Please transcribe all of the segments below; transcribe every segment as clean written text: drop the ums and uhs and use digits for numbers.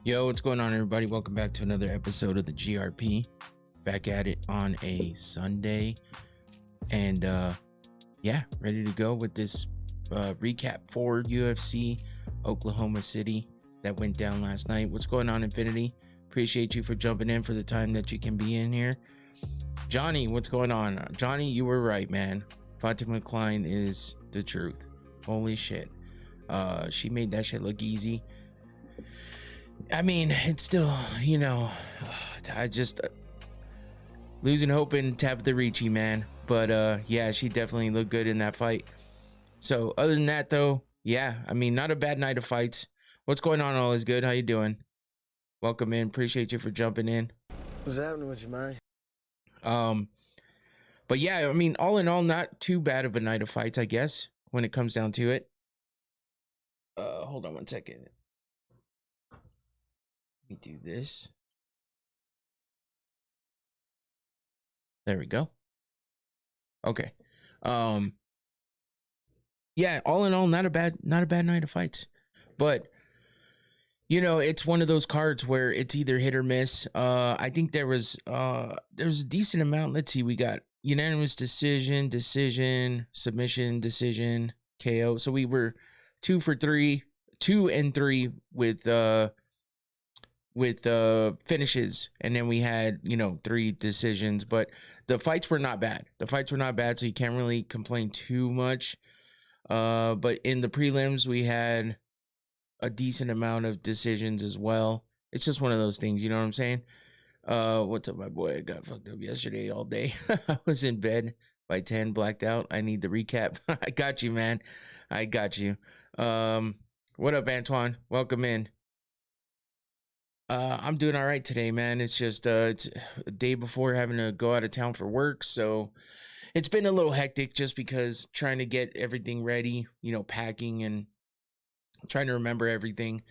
Yo, what's going on, everybody? Welcome back to another episode of the GRP. Back at it on a Sunday, and yeah, ready to go with this recap for UFC Oklahoma City that went down last night. What's going on, Infinity? Appreciate you for jumping in for the time that you can be in here. Johnny, what's going on? Johnny, you were right, man. Fatima Klein is the truth. Holy shit. She made that shit look easy. I mean, it's still, I just losing hope in Tabitha Ricci, man. But yeah, she definitely looked good in that fight. So other than that, though, yeah, I mean, not a bad night of fights. What's going on? All is good. How you doing? Welcome in. Appreciate you for jumping in. What's happening with you, man? But yeah, I mean, all in all, not too bad of a night of fights, I guess, when it comes down to it. Hold on one second. Let me do this. There we go. Okay. Yeah, all in all, not a bad night of fights. But it's one of those cards where it's either hit or miss. I think there was a decent amount. Let's see, we got unanimous decision, submission, decision, KO. So we were 2 and 3 with finishes, and then we had 3 decisions, but the fights were not bad. So you can't really complain too much. But in the prelims we had a decent amount of decisions as well. It's just one of those things, you know what I'm saying? What's up, my boy? I got fucked up yesterday all day. I was in bed by 10, blacked out. I need the recap. I got you, man. I got you. What up, Antoine? Welcome in. I'm doing all right today, man. It's just it's a day before having to go out of town for work, so it's been a little hectic just because trying to get everything ready, packing and trying to remember everything.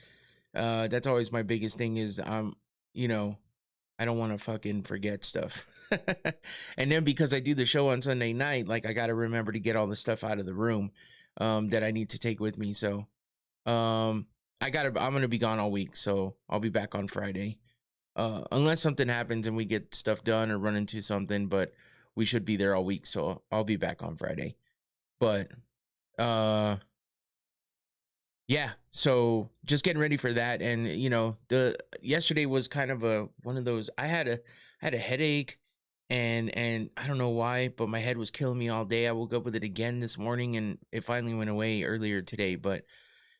That's always my biggest thing is I don't want to fucking forget stuff. And then because I do the show on Sunday night, like I got to remember to get all the stuff out of the room that I need to take with me. So I'm going to be gone all week, so I'll be back on Friday. Unless something happens and we get stuff done or run into something, but we should be there all week, so I'll be back on Friday. But yeah, so just getting ready for that. And the yesterday was kind of one of those. I had a headache, and I don't know why, but my head was killing me all day. I woke up with it again this morning, and it finally went away earlier today, but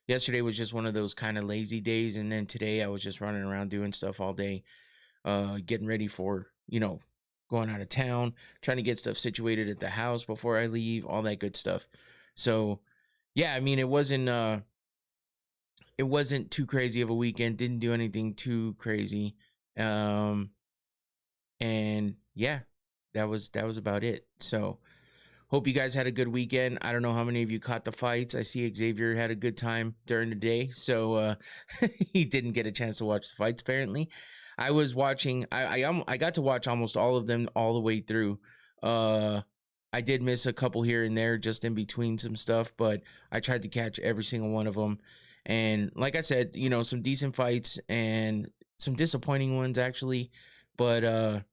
yesterday was just one of those kind of lazy days, and then today I was just running around doing stuff all day, getting ready for going out of town, trying to get stuff situated at the house before I leave, all that good stuff. So yeah, I mean, it wasn't too crazy of a weekend, didn't do anything too crazy, and yeah, that was about it. So hope you guys had a good weekend. I don't know how many of you caught the fights. I see Xavier had a good time during the day, so he didn't get a chance to watch the fights. Apparently, I was watching. I got to watch almost all of them all the way through. I did miss a couple here and there, just in between some stuff, but I tried to catch every single one of them. And like I said, some decent fights and some disappointing ones actually, but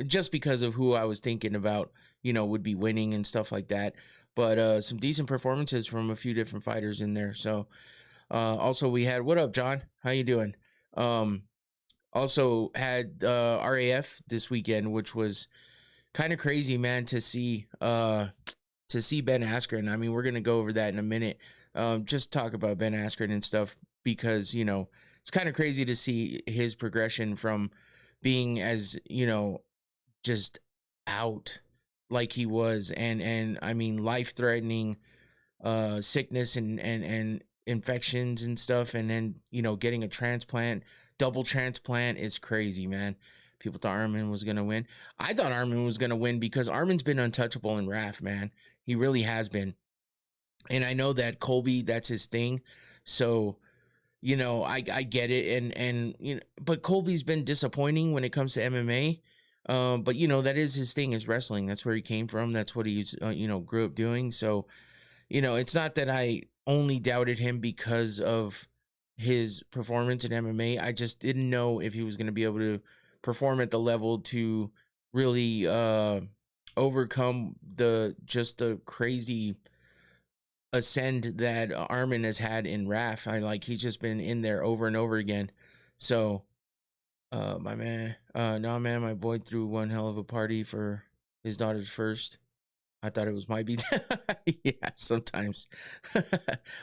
just because of who I was thinking about, would be winning and stuff like that. But some decent performances from a few different fighters in there. So also we had, what up, John? How you doing? Also had RAF this weekend, which was kind of crazy, man, to see Ben Askren. I mean, we're gonna go over that in a minute. Just talk about Ben Askren and stuff, because it's kind of crazy to see his progression from being as just out like he was, and I mean, life-threatening sickness and infections and stuff, and then getting a transplant, double transplant is crazy, man. People thought Armin was gonna win. I thought Armin was gonna win because Armin's been untouchable in RAF, man. He really has been. And I know that Colby, that's his thing. So I get it, and but Colby's been disappointing when it comes to MMA. But that is his thing, is wrestling. That's where he came from. That's what he's grew up doing. So it's not that I only doubted him because of his performance in MMA. I just didn't know if he was going to be able to perform at the level to really overcome the crazy ascend that Armin has had in RAF. He's just been in there over and over again. So my man, no man, my boy threw one hell of a party for his daughter's first. I thought it was my beat. Yeah, sometimes.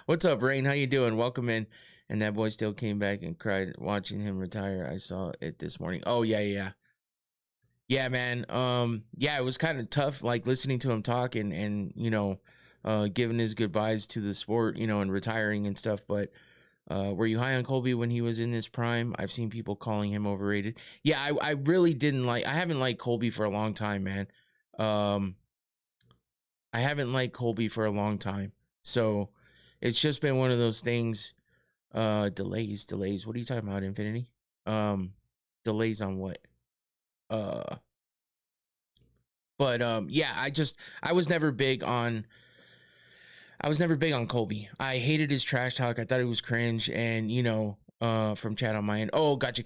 What's up, Rain? How you doing? Welcome in. And that boy still came back and cried watching him retire. I saw it this morning. Oh yeah. Yeah, man. Yeah, it was kind of tough, like listening to him talk and giving his goodbyes to the sport, and retiring and stuff. But were you high on Colby when he was in his prime? I've seen people calling him overrated. Yeah, I really didn't like. I haven't liked Colby for a long time, man. I haven't liked Colby for a long time, so it's just been one of those things. Delays. What are you talking about, Infinity? Delays on what? Yeah, I was never big on Colby. I hated his trash talk. I thought it was cringe, and from chat on my end. Oh, got you.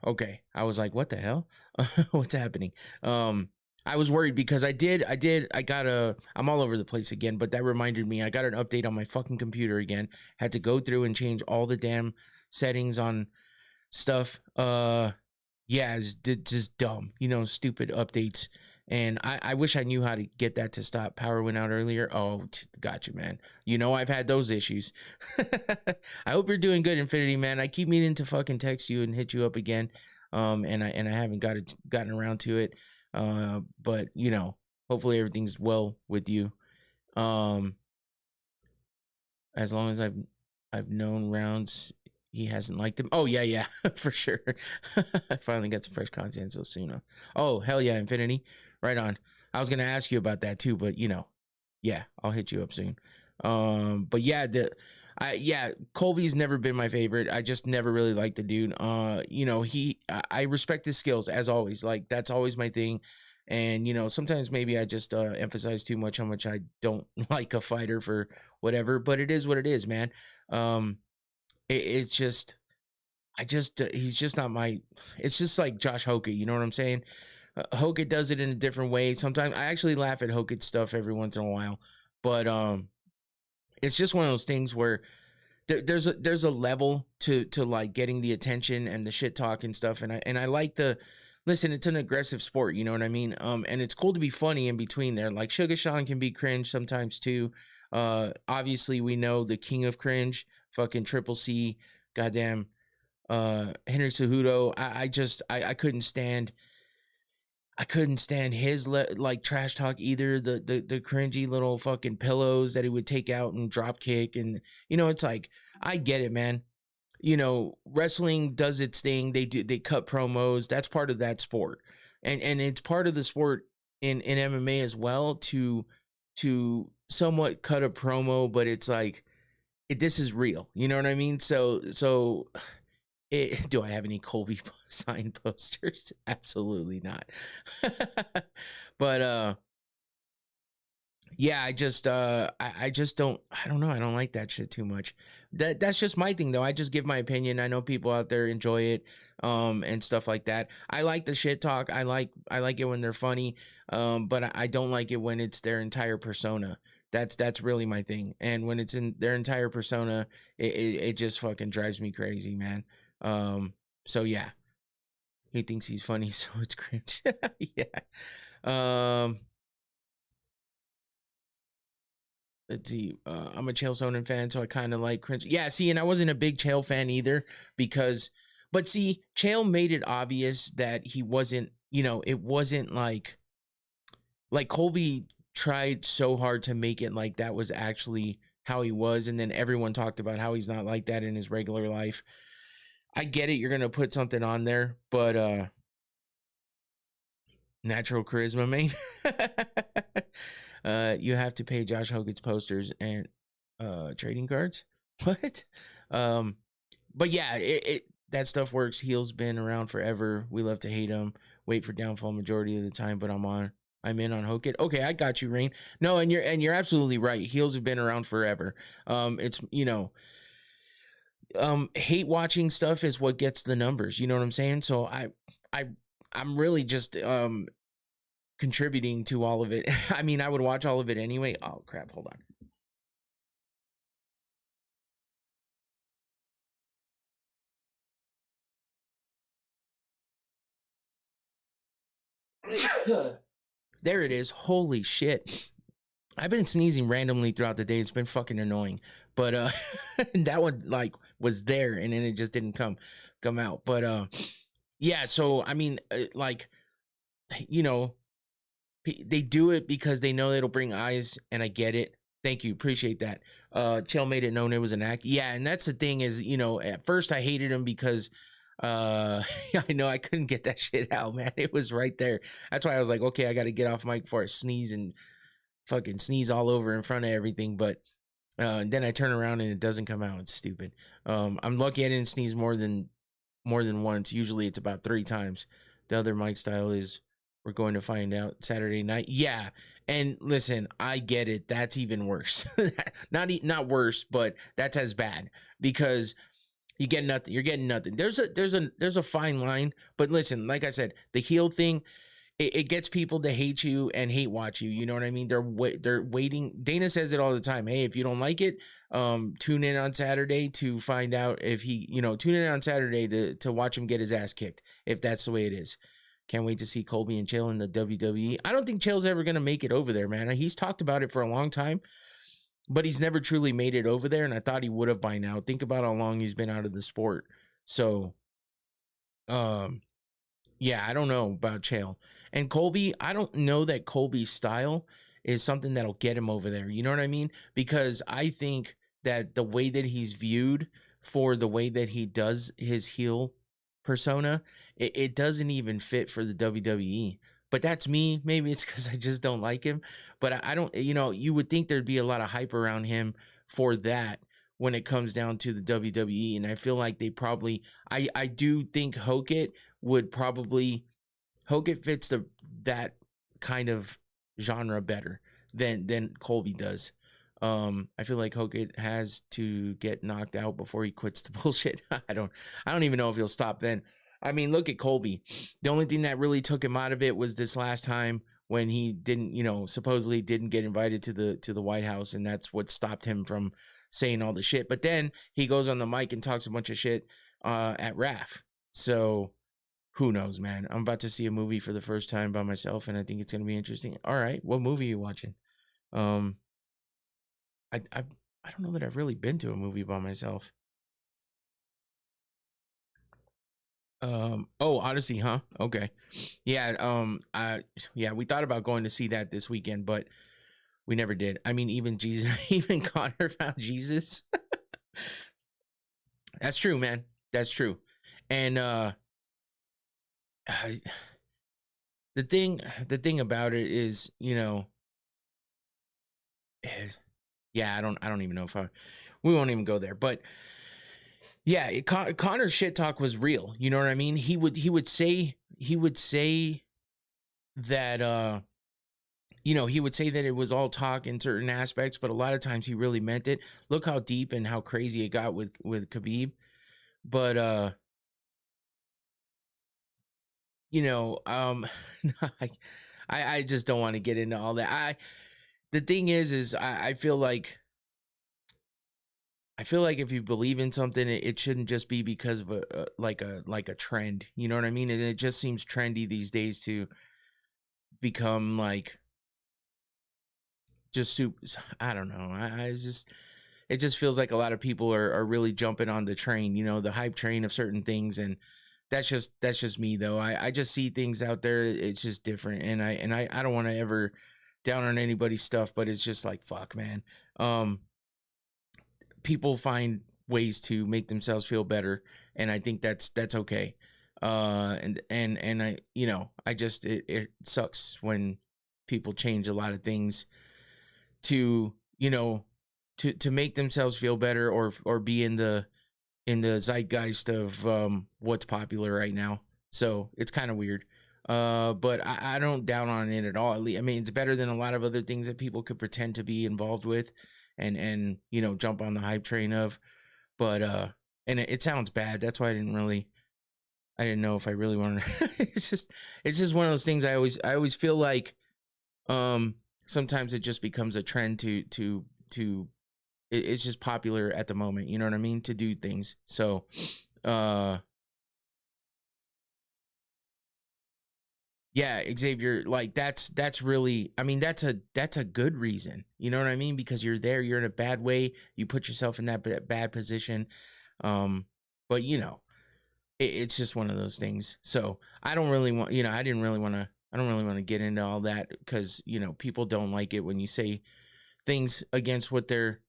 Okay. I was like, what the hell? What's happening? I was worried because I'm all over the place again, but that reminded me, I got an update on my fucking computer again. Had to go through and change all the damn settings on stuff. Yeah, it's just dumb, stupid updates. And I wish I knew how to get that to stop. Power went out earlier. Oh, gotcha, man. I've had those issues. I hope you're doing good, Infinity, man. I keep meaning to fucking text you and hit you up again. And I haven't gotten around to it. But hopefully everything's well with you. As long as I've known rounds, he hasn't liked him. Oh yeah, for sure. I finally got some fresh content so soon. Oh hell yeah, Infinity, right on. I was gonna ask you about that too, but yeah, I'll hit you up soon. But yeah, Colby's never been my favorite. I just never really liked the dude. I respect his skills as always. Like that's always my thing. And sometimes maybe I just emphasize too much how much I don't like a fighter for whatever. But it is what it is, man. It's just, he's just not my. It's just like Josh Hoka. You know what I'm saying? Hoka does it in a different way. Sometimes I actually laugh at Hoka's stuff every once in a while, but it's just one of those things where there's a level to like getting the attention and the shit talk and stuff. And I like listen, it's an aggressive sport, you know what I mean? And it's cool to be funny in between there. Like Sugar Sean can be cringe sometimes too. Obviously we know the king of cringe, fucking Triple C, goddamn, Henry Cejudo. I couldn't stand his like trash talk either. The cringy little fucking pillows that he would take out and drop kick. And, it's like, I get it, man. Wrestling does its thing. They cut promos. That's part of that sport. And it's part of the sport in MMA as well to somewhat cut a promo, but it's like, this is real. You know what I mean? So do I have any Colby signed posters? Absolutely not. But yeah, I just don't know. I don't like that shit too much. That's just my thing though. I just give my opinion. I know people out there enjoy it and stuff like that. I like the shit talk. I like it when they're funny. But I don't like it when it's their entire persona. That's really my thing. And when it's in their entire persona, it just fucking drives me crazy, man. So yeah, he thinks he's funny, so it's cringe. Yeah. Let's see. I'm a Chael Sonnen fan, so I kind of like cringe. Yeah, see, and I wasn't a big Chael fan either but see, Chael made it obvious that he wasn't, it wasn't like Colby tried so hard to make it like that was actually how he was, and then everyone talked about how he's not like that in his regular life. I get it, you're gonna put something on there, but natural charisma, man. You have to pay Josh Hogan's posters and trading cards. What? But yeah, that stuff works. Heel's been around forever. We love to hate him. Wait for downfall majority of the time, but I'm in on Hogan. Okay, I got you, Rain. No, and you're absolutely right. Heels have been around forever. It's hate watching stuff is what gets the numbers. You know what I'm saying? So I I'm really just contributing to all of it. I mean, I would watch all of it anyway. Oh crap, hold on. There it is. Holy shit. I've been sneezing randomly throughout the day. It's been fucking annoying. But that one like was there and then it just didn't come out. But yeah, so I mean like you know, they do it because they know it'll bring eyes, and I get it. Thank you, appreciate that. Chael made it known it was an act. Yeah, and that's the thing is, at first I hated him because I know I couldn't get that shit out, man. It was right there. That's why I was like, okay, I got to get off mic before I sneeze and fucking sneeze all over in front of everything. But then I turn around and it doesn't come out. It's stupid. I'm lucky I didn't sneeze more than once. Usually it's about 3 times. The other mic style is we're going to find out Saturday night. Yeah. And listen, I get it. That's even worse. Not worse, but that's as bad because you get nothing. You're getting nothing. There's a fine line, but listen, like I said, the heel thing, it gets people to hate you and hate watch you. You know what I mean? They're waiting. Dana says it all the time. Hey, if you don't like it, tune in on Saturday to find out if he, tune in on Saturday to watch him get his ass kicked, if that's the way it is. Can't wait to see Colby and Chael in the WWE. I don't think Chael's ever going to make it over there, man. He's talked about it for a long time, but he's never truly made it over there. And I thought he would have by now. Think about how long he's been out of the sport. So, yeah, I don't know about Chael. And Colby, I don't know that Colby's style is something that'll get him over there. You know what I mean? Because I think that the way that he's viewed for the way that he does his heel persona, it doesn't even fit for the WWE. But that's me. Maybe it's because I just don't like him. But I don't, you would think there'd be a lot of hype around him for that when it comes down to the WWE. And I feel like they probably, I do think Hogan fits that kind of genre better than Colby does. I feel like Hogan has to get knocked out before he quits the bullshit. I don't even know if he'll stop then. I mean, look at Colby. The only thing that really took him out of it was this last time when he didn't, supposedly didn't get invited to the White House, and that's what stopped him from saying all the shit. But then he goes on the mic and talks a bunch of shit at RAF. So who knows, man? I'm about to see a movie for the first time by myself, and I think it's gonna be interesting. All right, what movie are you watching? I don't know that I've really been to a movie by myself. Oh, Odyssey, huh? Okay. Yeah, yeah, we thought about going to see that this weekend, but we never did. I mean, even Jesus, even Connor found Jesus. That's true, man. That's true. And the thing about it is, yeah, I don't even know if we won't even go there, but yeah, Connor's shit talk was real. You know what I mean? He would say that he would say that it was all talk in certain aspects, but a lot of times he really meant it. Look how deep and how crazy it got with Khabib. But I just don't want to get into all that. The thing is I feel like if you believe in something, it shouldn't just be because of a trend. You know what I mean? And it just seems trendy these days to become like just super. I don't know. It just feels like a lot of people are really jumping on the train. The hype train of certain things, and that's just me though. I just see things out there. It's just different, and I don't want to ever down on anybody's stuff, but it's just like fuck, man. People find ways to make themselves feel better, and I think that's okay. And I I just it sucks when people change a lot of things to to make themselves feel better or be in the zeitgeist of what's popular right now. So it's kind of weird. But I don't down on it at all. I mean, it's better than a lot of other things that people could pretend to be involved with and jump on the hype train of. But and it sounds bad. That's why I didn't know if I really wanted to. It's just one of those things. I always feel like sometimes it just becomes a trend to it's just popular at the moment, you know what I mean, to do things. So yeah, Xavier, like that's really, I mean, that's a good reason, you know what I mean, because you're in a bad way, you put yourself in that bad position. But you know, it's just one of those things. So I don't really want, I don't really want to get into all that, because people don't like it when you say things against what they're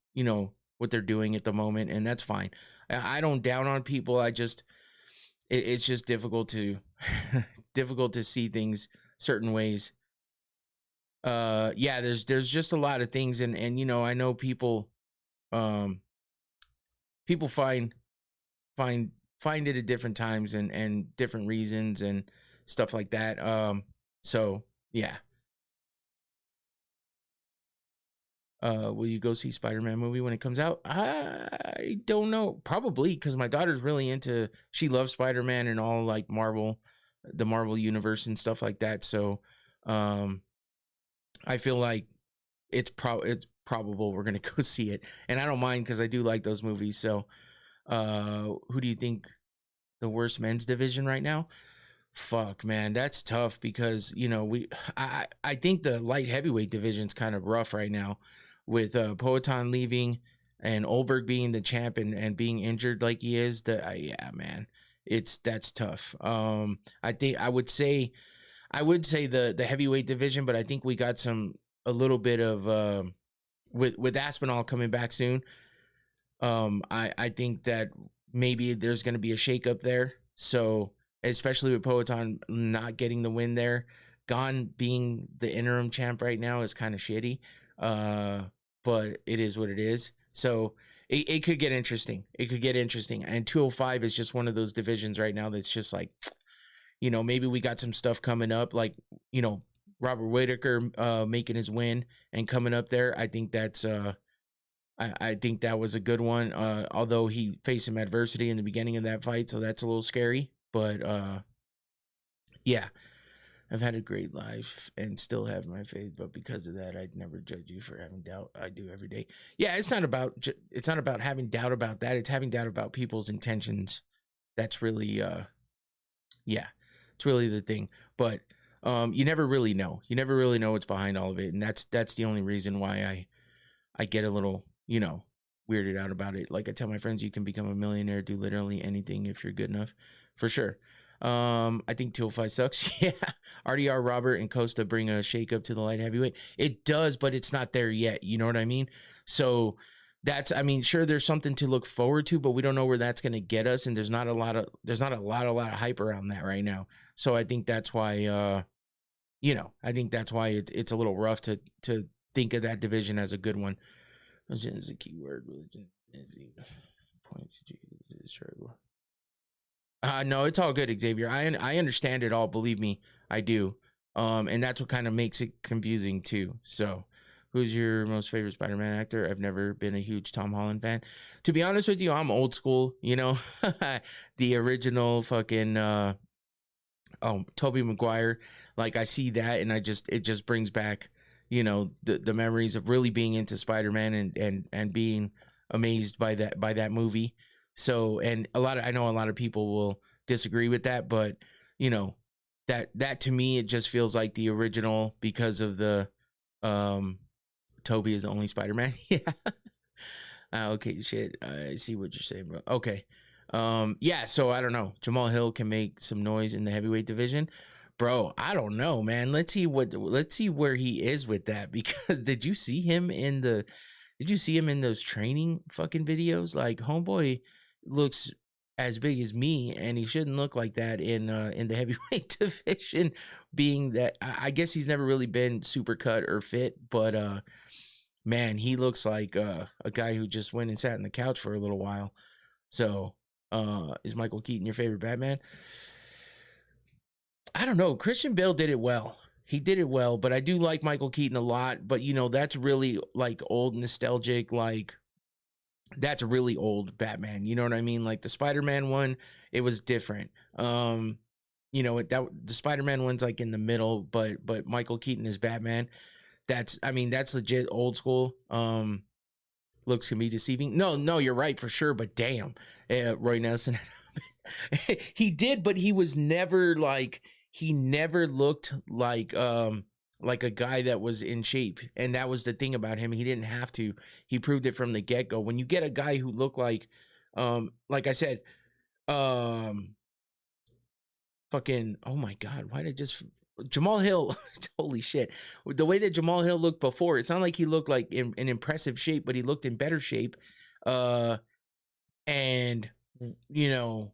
doing at the moment, and that's fine. I don't down on people. It's just difficult to difficult to see things certain ways. Yeah, there's just a lot of things, and I know people people find it at different times and different reasons and stuff like that. So yeah. Will you go see Spider-Man movie when it comes out? I don't know. Probably, because my daughter's really into. She loves Spider-Man and all, like, Marvel, the Marvel universe and stuff like that. So, I feel like it's probable we're gonna go see it, and I don't mind because I do like those movies. So, who do you think the worst men's division right now? Fuck, man, that's tough, because I think the light heavyweight division's kind of rough right now, with Poatan leaving and Olberg being the champ and being injured like he is. Yeah, man, that's tough. I think I would say the heavyweight division, but I think we got a little bit of with Aspinall coming back soon. I think that maybe there's going to be a shakeup there. So, especially with Poatan not getting the win there, Gon being the interim champ right now is kind of shitty. But it is what it is. So it could get interesting. And 205 is just one of those divisions right now that's just like, maybe we got some stuff coming up, like, Robert Whitaker making his win and coming up there. I think that's I think that was a good one. Although he faced some adversity in the beginning of that fight, so that's a little scary. But yeah, I've had a great life and still have my faith, but because of that, I'd never judge you for having doubt. I do every day. Yeah, it's not about having doubt about that. It's having doubt about people's intentions. That's really yeah, it's really the thing. But you never really know. You never really know what's behind all of it, and that's the only reason why I get a little, weirded out about it. Like I tell my friends, you can become a millionaire, do literally anything if you're good enough, for sure. I think 205 sucks. Yeah. RDR, Robert, and Costa bring a shakeup to the light heavyweight. It does, but it's not there yet. You know what I mean? So sure, there's something to look forward to, but we don't know where that's going to get us. And there's not a lot of hype around that right now. So I think that's why, it's a little rough to think of that division as a good one. Religion is a key word. Religion is points to struggle. No, it's all good, Xavier. I understand it all. Believe me, I do. And that's what kind of makes it confusing too. So, who's your most favorite Spider-Man actor? I've never been a huge Tom Holland fan. To be honest with you, I'm old school. The original fucking Tobey Maguire. Like, I see that, and it just brings back the memories of really being into Spider-Man and being amazed by that movie. So, and I know a lot of people will disagree with that, but that to me, it just feels like the original because of the Tobey is the only Spider-Man. Yeah. Okay, shit. I see what you're saying, bro. Okay. Yeah, so I don't know. Jamal Hill can make some noise in the heavyweight division. Bro, I don't know, man. Let's see where he is with that, because did you see him in those training fucking videos? Like, homeboy looks as big as me, and he shouldn't look like that in the heavyweight division, being that I guess he's never really been super cut or fit, but man, he looks like a guy who just went and sat on the couch for a little while. So, is Michael Keaton your favorite Batman? I don't know. Christian Bale did it well. He did it well, but I do like Michael Keaton a lot. But that's really like old nostalgic, like that's really old Batman. You know what I mean? Like the Spider-Man one, it was different. You know, the Spider-Man one's like in the middle, but Michael Keaton is Batman. That's legit old school. Looks can be deceiving. No, you're right for sure. But damn, Roy Nelson, he did, but he was never like he never looked like a guy that was in shape, and that was the thing about him. He didn't have to. He proved it from the get go. When you get a guy who looked like I said, um, fucking, oh my god, why did I just Jamal Hill? Holy shit! The way that Jamal Hill looked before, it's not like he looked like in impressive shape, but he looked in better shape. And you know,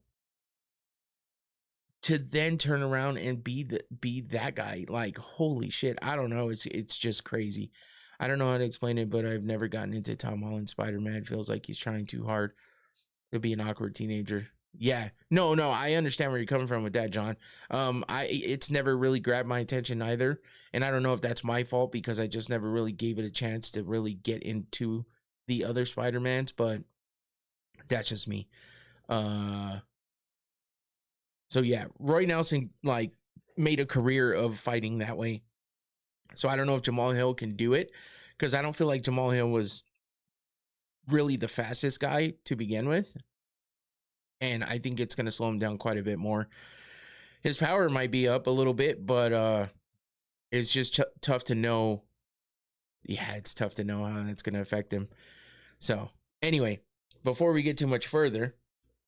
to then turn around and be that guy, like holy shit, I don't know. It's just crazy. I don't know how to explain it, but I've never gotten into Tom Holland Spider-Man. It feels like he's trying too hard to be an awkward teenager. Yeah. No, I understand where you're coming from with that, John. It's never really grabbed my attention either. And I don't know if that's my fault because I just never really gave it a chance to really get into the other Spider-Mans, but that's just me. So yeah, Roy Nelson like made a career of fighting that way. So I don't know if Jamal Hill can do it because I don't feel like Jamal Hill was really the fastest guy to begin with. And I think it's going to slow him down quite a bit more. His power might be up a little bit, but it's just tough to know. Yeah, it's tough to know how that's going to affect him. So anyway, before we get too much further,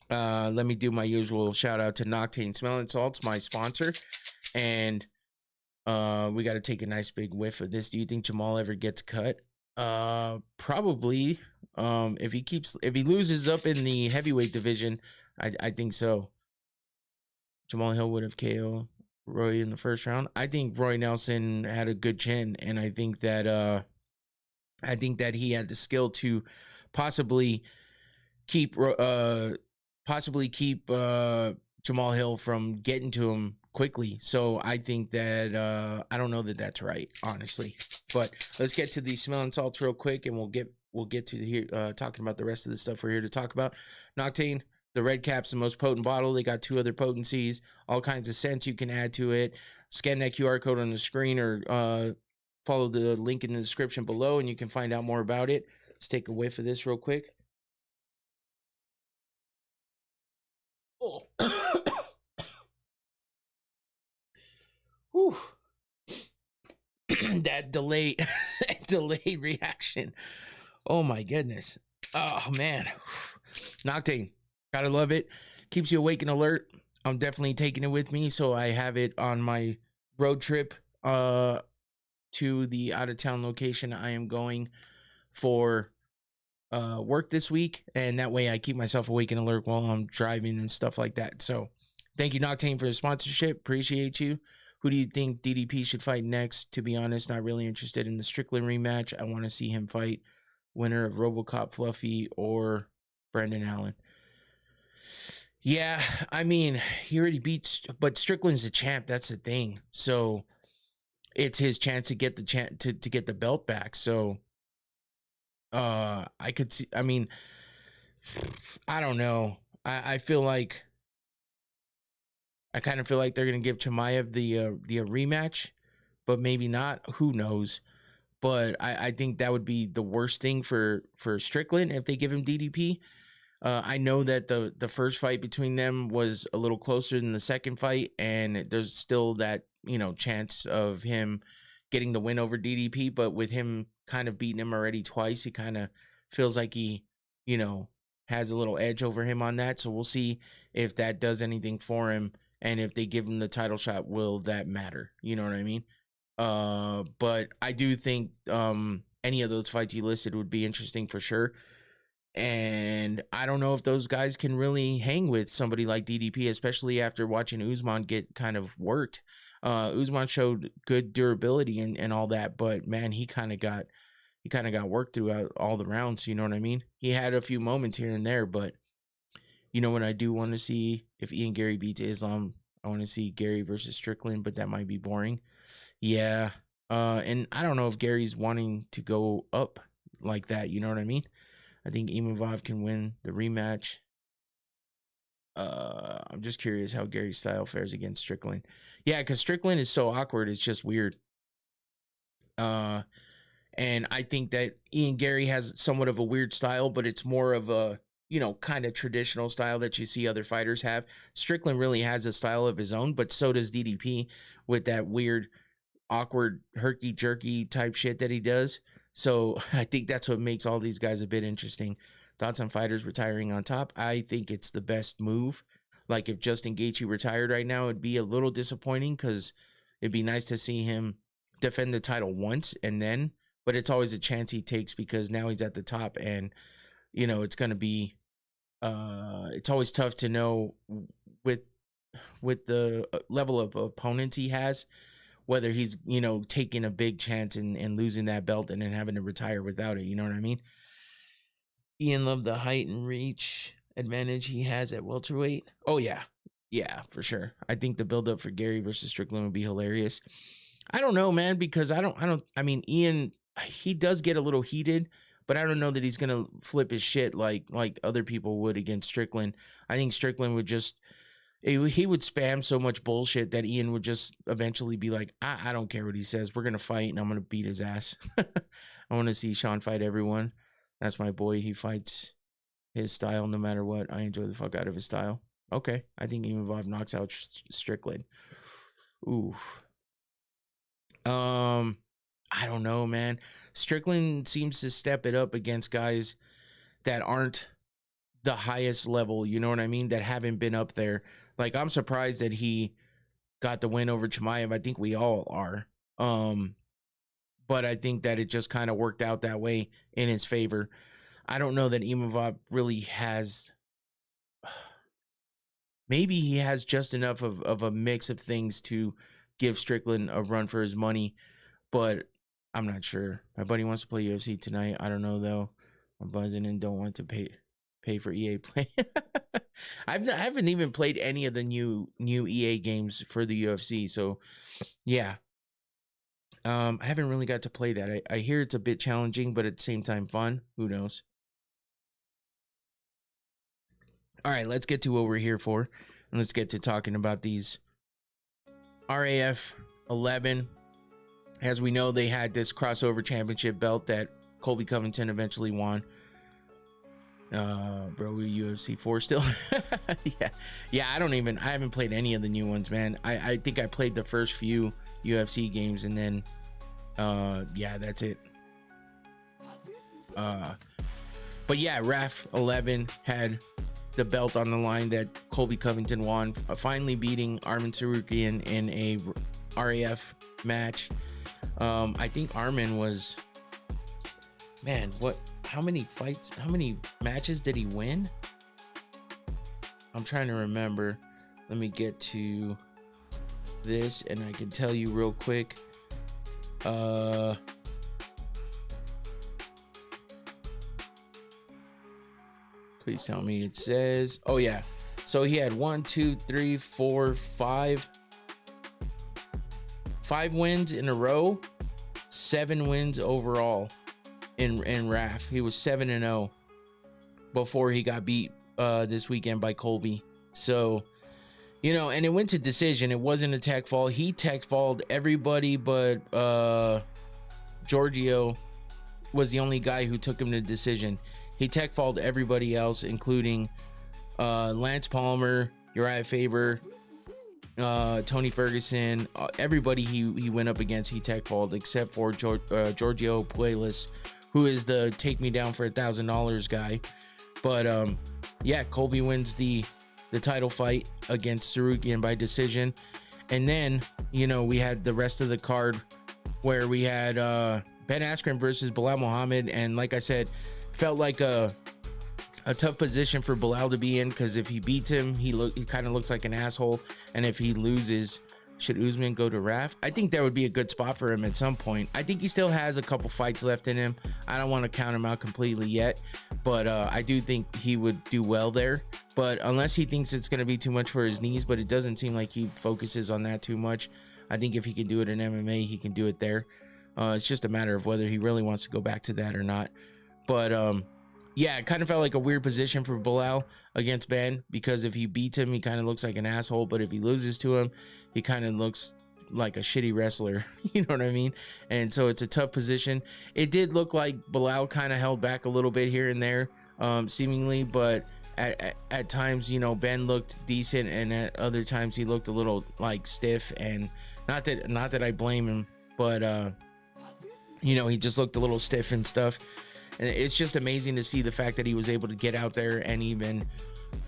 let me do my usual shout out to Noctane Smelling Salts, my sponsor. And we got to take a nice big whiff of this. Do you think Jamal ever gets cut? Probably. If he loses up in the heavyweight division, I think so. Jamal Hill would have KO Roy in the first round. I think Roy Nelson had a good chin, and I think that he had the skill to possibly keep Jamal Hill from getting to him quickly. So I think that I don't know that that's right, honestly. But let's get to the smelling salts real quick, and we'll get to here talking about the rest of the stuff we're here to talk about. Noctane, the red cap's the most potent bottle. They got 2 other potencies, all kinds of scents you can add to it. Scan that QR code on the screen or follow the link in the description below, and you can find out more about it. Let's take a whiff of this real quick. Oh. Whew. That delayed reaction. Oh my goodness. Oh man. Noctane. Gotta love it. Keeps you awake and alert. I'm definitely taking it with me, so I have it on my road trip to the out of town location I am going for work this week, and that way I keep myself awake and alert while I'm driving and stuff like that. So thank you, Noctane, for the sponsorship. Appreciate you. Who do you think DDP should fight next? To be honest, not really interested in the Strickland rematch. I want to see him fight winner of RoboCop Fluffy or Brendan Allen. Yeah, I mean, he already beats, but Strickland's the champ. That's the thing. So it's his chance to get the to get the belt back. So I could see, I mean, I don't know. I feel like I kind of feel like they're gonna give Chimaev the rematch, but maybe not. Who knows? But I think that would be the worst thing for Strickland if they give him DDP. I know that the first fight between them was a little closer than the second fight, and there's still that chance of him getting the win over DDP. But with him kind of beating him already twice, he kind of feels like he has a little edge over him on that. So we'll see if that does anything for him. And if they give him the title shot, will that matter? You know what I mean? But I do think any of those fights you listed would be interesting for sure. And I don't know if those guys can really hang with somebody like DDP, especially after watching Usman get kind of worked. Usman showed good durability and all that, but man, he kind of got worked throughout all the rounds. You know what I mean? He had a few moments here and there, but you know what I do want to see? If Ian Gary beats Islam, I want to see Gary versus Strickland, but that might be boring. Yeah. And I don't know if Gary's wanting to go up like that. You know what I mean? I think Imavov can win the rematch. I'm just curious how Gary's style fares against Strickland. Yeah, because Strickland is so awkward. It's just weird. And I think that Ian Gary has somewhat of a weird style, but it's more of a, you know, kind of traditional style that you see other fighters have. Strickland really has a style of his own, but so does DDP with that weird, awkward, herky-jerky type shit that he does. So I think that's what makes all these guys a bit interesting. Thoughts on fighters retiring on top? I think it's the best move. Like if Justin Gaethje retired right now, it'd be a little disappointing because it'd be nice to see him defend the title once and then, but it's always a chance he takes because now he's at the top and, you know, it's going to be, it's always tough to know with the level of opponents he has, whether he's, you know, taking a big chance and losing that belt and then having to retire without it. You know what I mean? Ian loved the height and reach advantage he has at welterweight. Oh, yeah. Yeah, for sure. I think the buildup for Gary versus Strickland would be hilarious. I don't know, man, because I mean, Ian, he does get a little heated, but I don't know that he's going to flip his shit like other people would against Strickland. I think Strickland would just, he would spam so much bullshit that Ian would just eventually be like, I don't care what he says. We're going to fight and I'm going to beat his ass. I want to see Sean fight everyone. That's my boy. He fights his style no matter what. I enjoy the fuck out of his style. Okay. I think Imavov knocks out Strickland. Ooh. I don't know, man. Strickland seems to step it up against guys that aren't the highest level, you know what I mean? That haven't been up there. Like, I'm surprised that he got the win over Chimaev. I think we all are. But I think that it just kind of worked out that way in his favor. I don't know that Imavov really has. Maybe he has just enough of a mix of things to give Strickland a run for his money, but I'm not sure. My buddy wants to play UFC tonight. I don't know though. I'm buzzing and don't want to pay for EA Play. I haven't even played any of the new EA games for the UFC, so yeah. I haven't really got to play that. I hear it's a bit challenging, but at the same time fun. Who knows? All right, let's get to what we're here for, and let's get to talking about these RAF 11. As we know, they had this crossover championship belt that Colby Covington eventually won. Bro, we UFC 4 still. yeah. I haven't played any of the new ones, man. I think I played the first few UFC games, and then yeah, that's it. But yeah, RAF 11 had the belt on the line that Colby Covington won, finally beating Arman Tsarukyan in a RAF match. I think Arman was, man, how many matches did he win? I'm trying to remember. Let me get to this and I can tell you real quick. Please tell me it says, oh yeah. So he had 5 wins in a row, 7 wins overall in RAF. He was 7-0 before he got beat this weekend by Colby. So, you know, and it went to decision. It wasn't a tech fall. He tech falled everybody, but Giorgio was the only guy who took him to decision. He tech falled everybody else, including Lance Palmer, Uriah Faber, Tony Ferguson, everybody he went up against, he tech falled except for Giorgio Puelas, who is the take me down for $1,000 guy. But yeah, Colby wins the title fight against Tsarukyan by decision. And then, you know, we had the rest of the card where we had Ben Askren versus Bilal Muhammad, and like I said, felt like a tough position for Bilal to be in, because if he beats him, he kind of looks like an asshole, and if he loses, should Usman go to RAF? I think that would be a good spot for him at some point. I think he still has a couple fights left in him. I don't want to count him out completely yet, but I do think he would do well there. But unless he thinks it's going to be too much for his knees, but it doesn't seem like he focuses on that too much. I think if he can do it in MMA, he can do it there. It's just a matter of whether he really wants to go back to that or not. But yeah, it kind of felt like a weird position for Bilal against Ben, because if he beats him, he kind of looks like an asshole. But if he loses to him, he kind of looks like a shitty wrestler. You know what I mean? And so it's a tough position. It did look like Bilal kind of held back a little bit here and there, seemingly, but at times, you know, Ben looked decent, and at other times he looked a little like stiff. And not that I blame him, but you know, he just looked a little stiff and stuff. And it's just amazing to see the fact that he was able to get out there and even,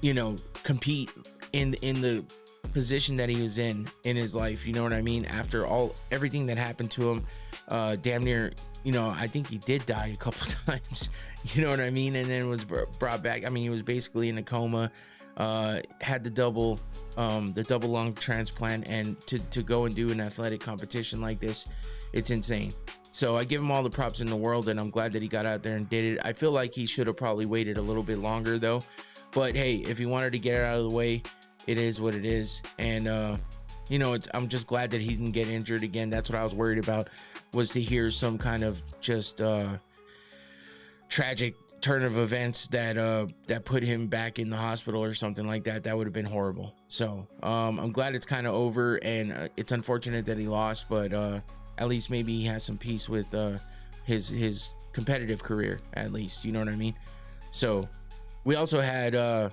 you know, compete in the position that he was in his life. You know what I mean? After everything that happened to him, damn near, you know, I think he did die a couple times. You know what I mean? And then was brought back. I mean, he was basically in a coma, had the double lung transplant, and to go and do an athletic competition like this, it's insane. So I give him all the props in the world, and I'm glad that he got out there and did it. I feel like he should have probably waited a little bit longer though, but hey, if he wanted to get it out of the way, it is what it is. And you know, I'm just glad that he didn't get injured again. That's what I was worried about, was to hear some kind of just tragic turn of events that put him back in the hospital or something like that. That would have been horrible. So I'm glad it's kind of over, and it's unfortunate that he lost, but at least maybe he has some peace with his competitive career, at least. You know what I mean? So we also had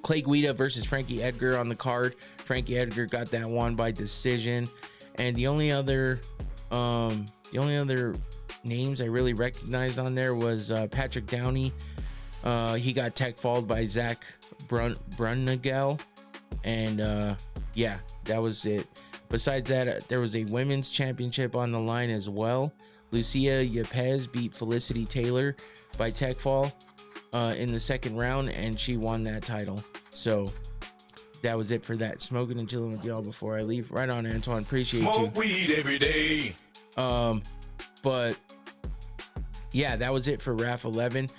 Clay Guida versus Frankie Edgar on the card. Frankie Edgar got that one by decision, and the only other names I really recognized on there was Patrick Downey. He got tech falled by Zach Brunagel, and yeah, that was it. Besides that, there was a women's championship on the line as well. Lucia Yepes beat Felicity Taylor by tech fall in the second round, and she won that title. So that was it for that. Smoking and chilling with y'all before I leave. Right on, Antoine. Appreciate you. Smoke weed every day. But yeah, that was it for RAF 11.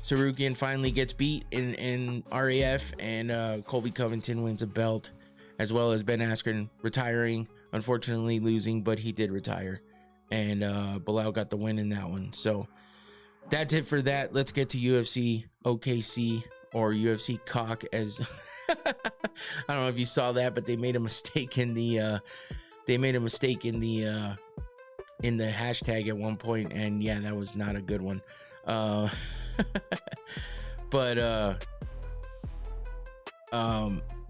Sarukian finally gets beat in RAF, and Colby Covington wins a belt, as well as Ben Askren retiring, unfortunately losing, but he did retire. And Bilal got the win in that one. So that's it for that. Let's get to UFC OKC, or UFC Cock, as I don't know if you saw that, but they made a mistake in the hashtag at one point, and yeah, that was not a good one. But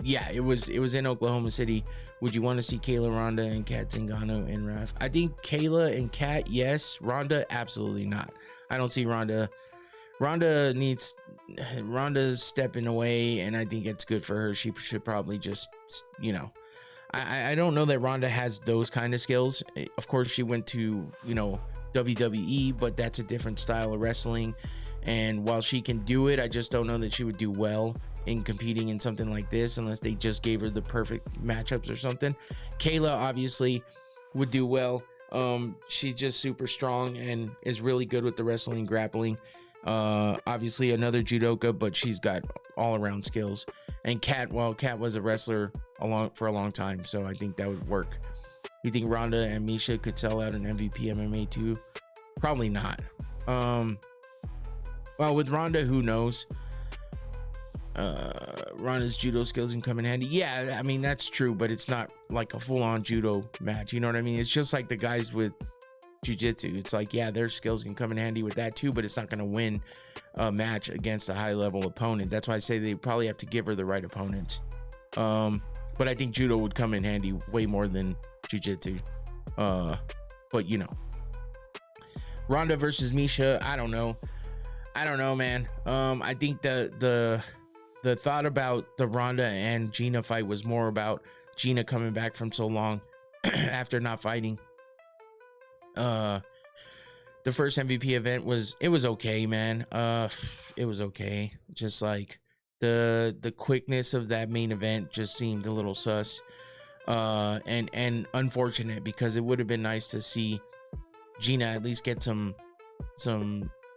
yeah, it was in Oklahoma City. Would you want to see Kayla Ronda and Kat Zingano in RAF? I think Kayla and Kat, yes. Ronda, absolutely not. I don't see Ronda. Ronda's stepping away, and I think it's good for her. She should probably just, you know, I don't know that Ronda has those kind of skills. Of course, she went to, you know, WWE, but that's a different style of wrestling. And while she can do it, I just don't know that she would do well in competing in something like this, unless they just gave her the perfect matchups or something. Kayla obviously would do well. She's just super strong and is really good with the wrestling and grappling. Obviously another judoka, but she's got all around skills. And Kat was a wrestler for a long time, so I think that would work. You think Ronda and Misha could sell out an MVP MMA too? Probably not. Well, with Ronda, who knows? Ronda's judo skills can come in handy. Yeah, I mean, that's true, but it's not like a full-on judo match. You know what I mean? It's just like the guys with jiu-jitsu. It's like, yeah, their skills can come in handy with that too, but it's not going to win a match against a high-level opponent. That's why I say they probably have to give her the right opponent. But I think judo would come in handy way more than jiu-jitsu. But you know, Ronda versus Misha, I don't know, man. I think the thought about the Ronda and Gina fight was more about Gina coming back from so long after not fighting. The first MVP event was okay, man. It was okay. Just like the quickness of that main event just seemed a little sus. And unfortunate, because it would have been nice to see Gina at least get some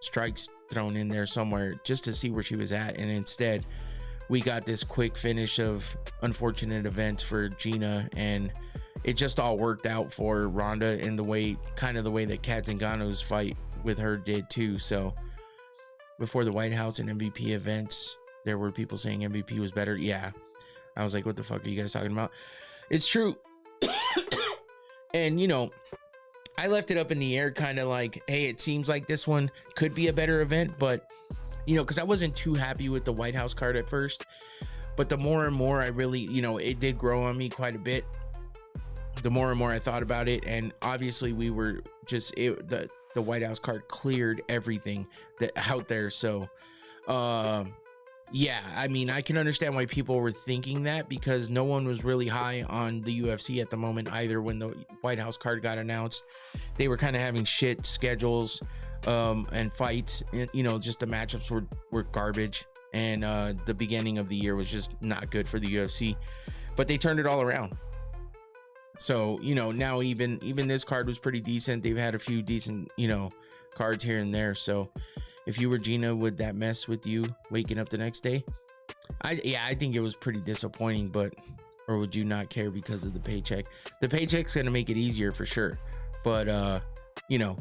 strikes thrown in there somewhere just to see where she was at, and instead we got this quick finish of unfortunate events for Gina, and it just all worked out for Ronda in the way that Kat Zingano's fight with her did too. So before the White House and MVP events, there were people saying MVP was better. Yeah. I was like, what the fuck are you guys talking about? It's true. And, you know, I left it up in the air, kind of like, hey, it seems like this one could be a better event. But, you know, because I wasn't too happy with the White House card at first. But the more and more I really, you know, it did grow on me quite a bit. The more and more I thought about it. And obviously we were just, the White House card cleared everything that out there. So, yeah, I mean, I can understand why people were thinking that, because no one was really high on the UFC at the moment either. When the White House card got announced, they were kind of having shit schedules and fights. You know, just the matchups were garbage, and the beginning of the year was just not good for the UFC. But they turned it all around. So, you know, now even this card was pretty decent. They've had a few decent, you know, cards here and there. So if you were Gina, would that mess with you waking up the next day? I think it was pretty disappointing, but, or would you not care because of the paycheck? The paycheck's going to make it easier for sure. But, you know,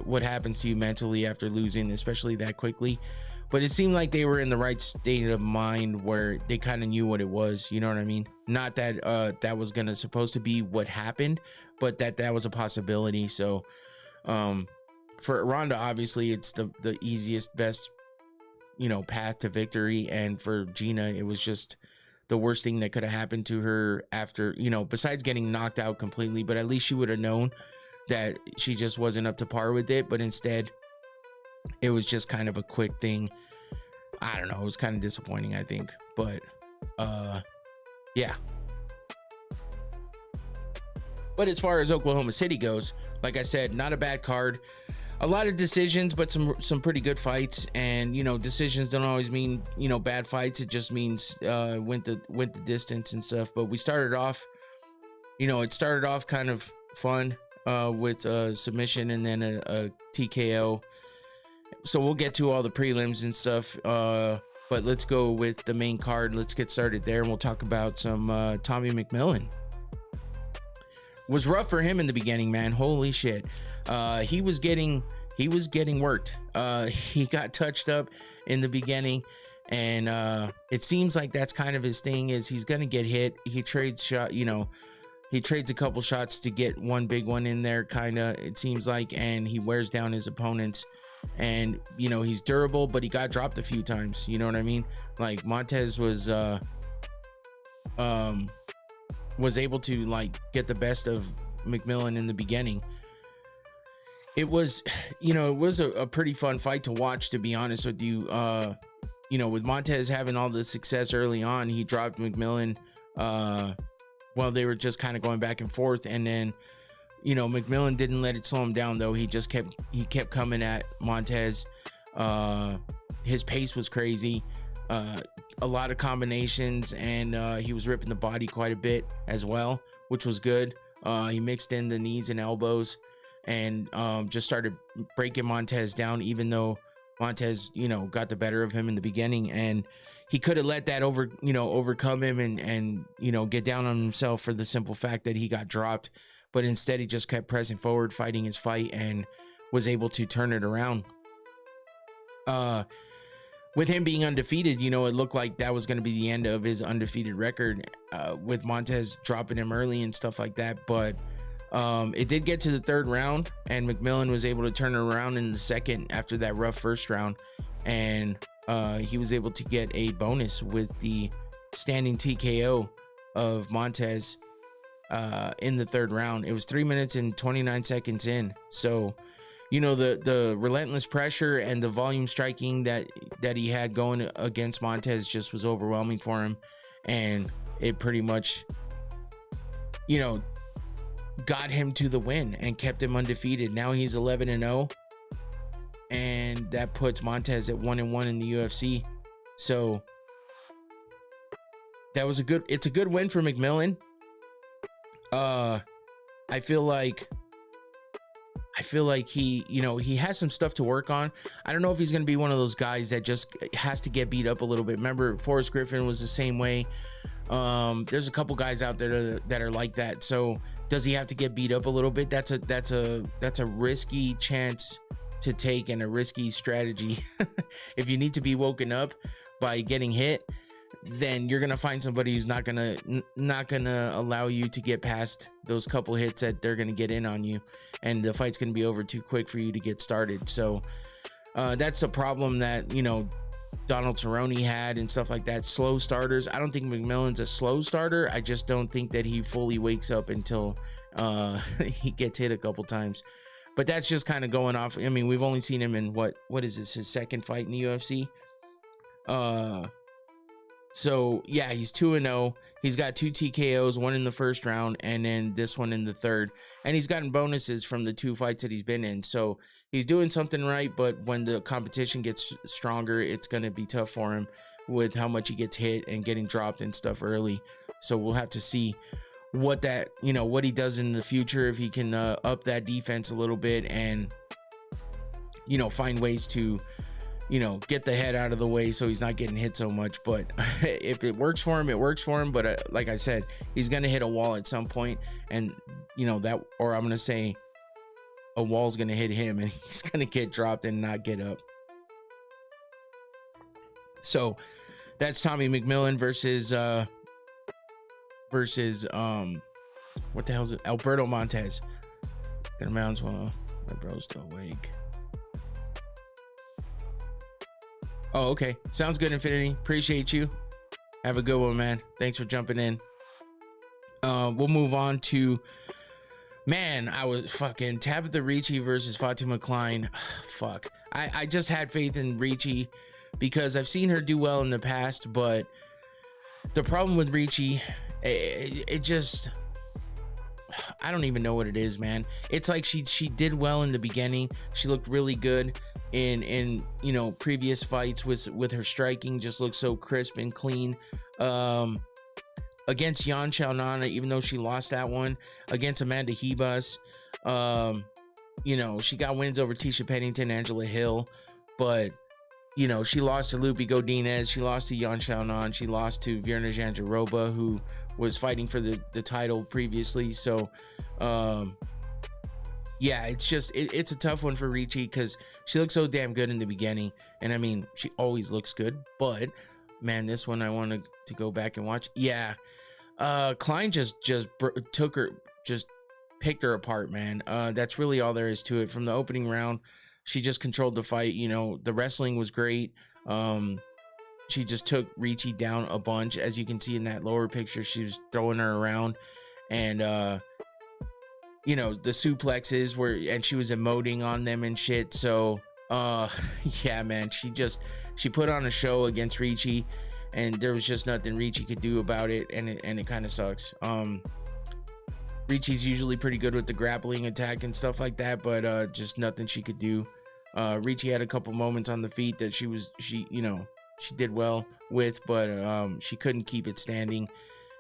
what happens to you mentally after losing, especially that quickly. But it seemed like they were in the right state of mind where they kind of knew what it was. You know what I mean? Not that that was going to supposed to be what happened, but that was a possibility. So, for Ronda, obviously it's the easiest, best, you know, path to victory. And for Gina, it was just the worst thing that could have happened to her after, you know, besides getting knocked out completely. But at least she would have known that she just wasn't up to par with it. But instead, it was just kind of a quick thing. I don't know. It was kind of disappointing, I think. But yeah. But as far as Oklahoma City goes, like I said, not a bad card. A lot of decisions, but some pretty good fights. And, you know, decisions don't always mean, you know, bad fights. It just means went the distance and stuff. But we started off, you know, it started off kind of fun with a submission and then a TKO. So we'll get to all the prelims and stuff. But let's go with the main card. Let's get started there, and we'll talk about some Tommy McMillan. Was rough for him in the beginning, man. Holy shit. He was getting worked. He got touched up in the beginning, and it seems like that's kind of his thing, is he's gonna get hit. He trades he trades a couple shots to get one big one in there, kind of, it seems like, and he wears down his opponents. And, you know, he's durable, but he got dropped a few times. You know what I mean? Like, Montez was able to, like, get the best of McMillan in the beginning. It was, you know, it was a pretty fun fight to watch, to be honest with you. You know, with Montez having all the success early on, he dropped McMillan while they were just kind of going back and forth. And then, you know, McMillan didn't let it slow him down, though. He kept coming at Montez. His pace was crazy. A lot of combinations, and he was ripping the body quite a bit as well, which was good. He mixed in the knees and elbows, and just started breaking Montez down, even though Montez, you know, got the better of him in the beginning. And he could have let that overcome him and you know, get down on himself for the simple fact that he got dropped. But instead, he just kept pressing forward, fighting his fight, and was able to turn it around. With him being undefeated, you know, it looked like that was going to be the end of his undefeated record, with Montez dropping him early and stuff like that. But it did get to the third round, and McMillan was able to turn it around in the second after that rough first round. And he was able to get a bonus with the standing TKO of Montez in the third round. It was 3 minutes and 29 seconds in. So, you know, the relentless pressure and the volume striking that he had going against Montez just was overwhelming for him, and it pretty much, you know, got him to the win and kept him undefeated. Now he's 11-0, and that puts Montez at 1-1 in the UFC. So it's a good win for McMillan. I feel like he, you know, he has some stuff to work on. I don't know if he's going to be one of those guys that just has to get beat up a little bit. Remember, Forrest Griffin was the same way. There's a couple guys out there that are like that. So does he have to get beat up a little bit? That's a risky chance to take and a risky strategy. If you need to be woken up by getting hit, then you're gonna find somebody who's not gonna allow you to get past those couple hits that they're gonna get in on you, and the fight's gonna be over too quick for you to get started. So that's a problem that, you know, Donald Cerrone had and stuff like that. Slow starters. I don't think McMillan's a slow starter. I just don't think that he fully wakes up until he gets hit a couple times. But that's just kind of going off. I mean, we've only seen him in what is this, his second fight in the UFC? So yeah, he's 2-0. He's got 2 TKOs, one in the first round and then this one in the third. And he's gotten bonuses from the 2 fights that he's been in. So he's doing something right, but when the competition gets stronger, it's going to be tough for him with how much he gets hit and getting dropped and stuff early. So we'll have to see what that, you know, what he does in the future, if he can up that defense a little bit and, you know, find ways to, you know, get the head out of the way so he's not getting hit so much. But if it works for him, it works for him. But like I said, he's going to hit a wall at some point, and, you know, that, or I'm going to say a wall's going to hit him and he's going to get dropped and not get up. So that's Tommy McMillan versus what the hell is it? Alberto Montez. Got him out. Well, my bro's still awake. Oh, okay. Sounds good, Infinity. Appreciate you. Have a good one, man. Thanks for jumping in. We'll move on to, man, I was fucking Tabitha Ricci versus Fatima Klein. Fuck. I just had faith in Ricci because I've seen her do well in the past, but the problem with Ricci, it just, I don't even know what it is, man. It's like she did well in the beginning. She looked really good in you know, previous fights with her striking, just looks so crisp and clean. Against Yan Xiaonan, even though she lost that one, against Amanda Ribas, you know, she got wins over Tisha Pennington, Angela Hill, but, you know, she lost to Lupi Godinez, she lost to Yan Xiaonan, she lost to Virna Jandiroba, who was fighting for the title previously. So yeah, it's just it's a tough one for Ricci because she looks so damn good in the beginning, and I mean, she always looks good, but man, this one I wanted to go back and watch. Yeah, Klein just picked her apart, man. That's really all there is to it. From the opening round, she just controlled the fight. You know, the wrestling was great. She just took Ricci down a bunch, as you can see in that lower picture. She was throwing her around, and you know, the suplexes and she was emoting on them and shit. So yeah, man, she put on a show against Ricci, and there was just nothing Ricci could do about it, and it kind of sucks. Ricci's usually pretty good with the grappling attack and stuff like that, but just nothing she could do. Ricci had a couple moments on the feet that she you know, she did well with, but she couldn't keep it standing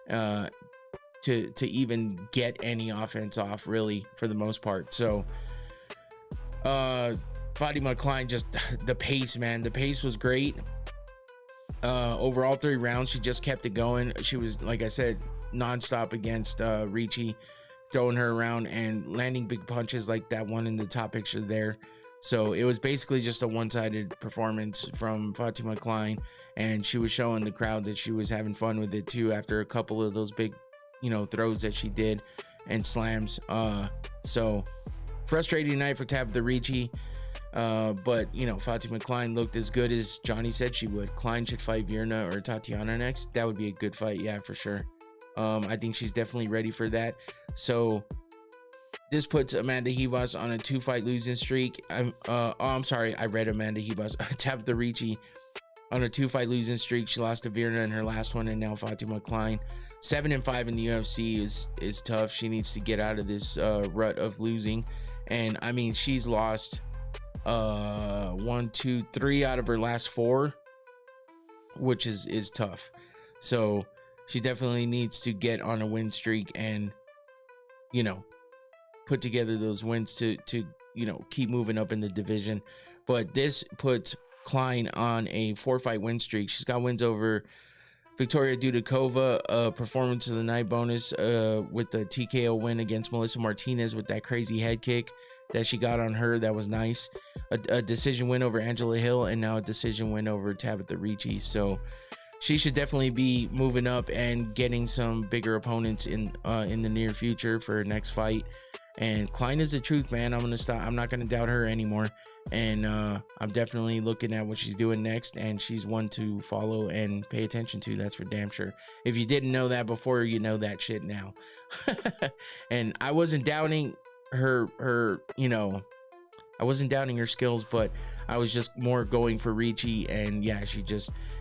to even get any offense off, really, for the most part. So Fatima Klein, just the pace, man, the pace was great. Over all 3 rounds, she just kept it going. She was, like I said, nonstop against Ricci, throwing her around and landing big punches like that one in the top picture there. So it was basically just a one-sided performance from Fatima Klein, and she was showing the crowd that she was having fun with it too after a couple of those big, you know, throws that she did and slams. So frustrating night for Tabitha Ricci, but you know, Fatima Klein looked as good as Johnny said she would. Klein should fight Virna or Tatiana next. That would be a good fight, yeah, for sure. I think she's definitely ready for that. So this puts Amanda Ribas on a 2-fight losing streak. I'm sorry, I read Amanda Ribas. Tabitha Ricci on a 2-fight losing streak. She lost to Virna in her last one, and now Fatima Klein. 7-5 in the UFC is tough. She needs to get out of this rut of losing. And I mean, she's lost 1, 2, 3 out of her last 4, which is tough. So she definitely needs to get on a win streak and, you know, put together those wins to you know, keep moving up in the division. But this puts Klein on a 4-fight win streak. She's got wins over Victoria Dudikova, performance of the night bonus with the TKO win against Melissa Martinez with that crazy head kick. that she got on her. That was nice. A decision win over Angela Hill, and now a decision win over Tabitha Ricci. So she should definitely be moving up and getting some bigger opponents in the near future for her next fight. And Klein is the truth, man. I'm not gonna doubt her anymore. And I'm definitely looking at what she's doing next, and she's one to follow and pay attention to. That's for damn sure. If you didn't know that before, you know that shit now. And I wasn't doubting her, I wasn't doubting her skills, but I was just more going for Ricci. And yeah,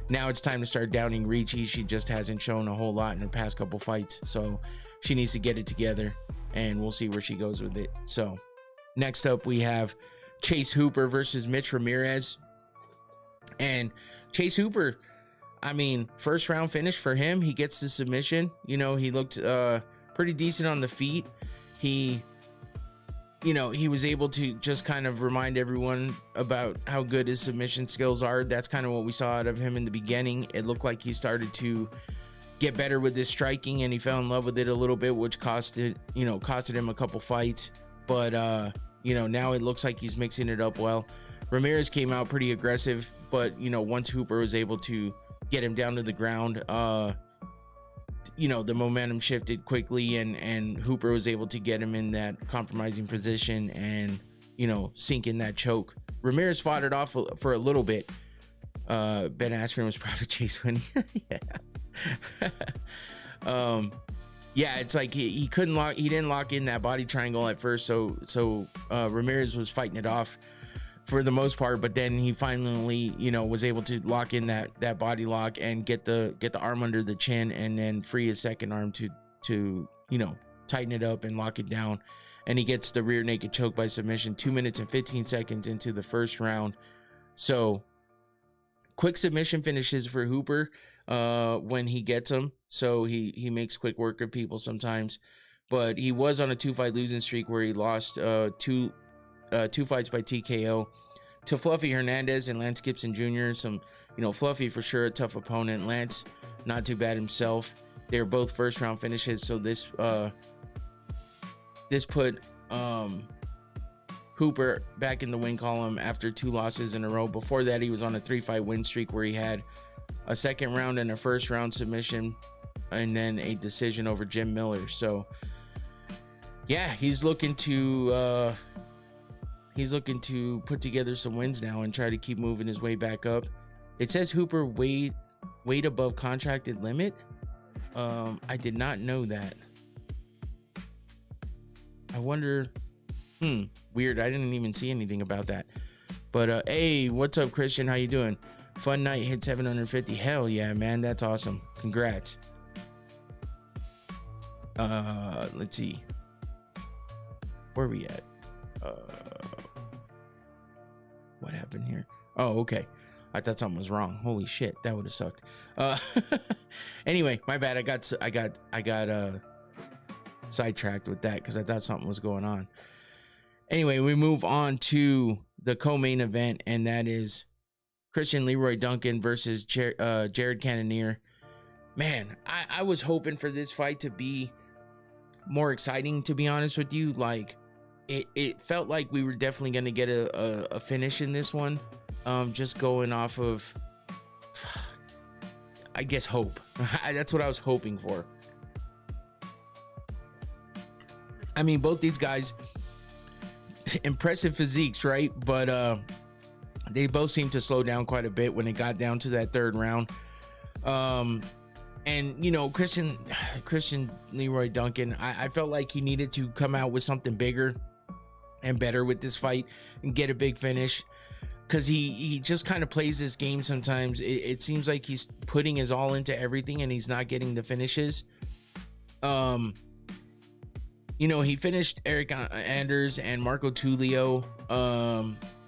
now it's time to start doubting Ricci. She just hasn't shown a whole lot in her past couple fights, so she needs to get it together, and we'll see where she goes with it. So next up, we have Chase Hooper versus Mitch Ramirez. And Chase Hooper, I mean, first round finish for him. He gets the submission. He looked pretty decent on the feet. He was able to just kind of remind everyone about how good his submission skills are. That's kind of what we saw out of him in the beginning. It looked like he started to get better with his striking, and he fell in love with it a little bit, which costed him a couple fights. But now it looks like he's mixing it up well. Ramirez came out pretty aggressive, but once Hooper was able to get him down to the ground, the momentum shifted quickly, and Hooper was able to get him in that compromising position and sink in that choke. Ramirez fought it off for a little bit. Ben Askren was proud of Chase winning. Yeah, it's like he didn't lock in that body triangle at first, so Ramirez was fighting it off for the most part, but then he finally was able to lock in that body lock and get the arm under the chin, and then free his second arm to tighten it up and lock it down, and he gets the rear naked choke by submission 2 minutes and 15 seconds into the first round. So quick submission finishes for Hooper when he gets them, so he makes quick work of people sometimes. But he was on a 2-fight losing streak where he lost two fights by TKO to Fluffy Hernandez and Lance Gibson Jr. Fluffy for sure a tough opponent. Lance not too bad himself. They were both first round finishes, so this put Hooper back in the win column after 2 losses in a row. Before that, he was on a 3-fight win streak where he had a second round and a first round submission, and then a decision over Jim Miller. So yeah, he's looking to put together some wins now and try to keep moving his way back up. It says Hooper weighed above contracted limit. I did not know that. I wonder. Weird. I didn't even see anything about that. But hey, what's up, Christian? How you doing? Fun night, hit 750. Hell yeah, man. That's awesome. Congrats. Let's see. Where are we at? What happened here? Oh, okay. I thought something was wrong. Holy shit, that would have sucked. Anyway, my bad. I got sidetracked with that because I thought something was going on. Anyway, we move on to the co-main event, and that is Christian Leroy Duncan versus Jared Cannonier. Man, I was hoping for this fight to be more exciting, to be honest with you. Like, it felt like we were definitely going to get a finish in this one. Just going off of, I guess, hope. That's what I was hoping for. I mean, both these guys, impressive physiques, right? But they both seemed to slow down quite a bit when it got down to that third round. And Christian Leroy Duncan, I felt like he needed to come out with something bigger and better with this fight and get a big finish, because he just kind of plays this game sometimes. It seems like he's putting his all into everything and he's not getting the finishes. He finished Eric Anders and Marco Tulio,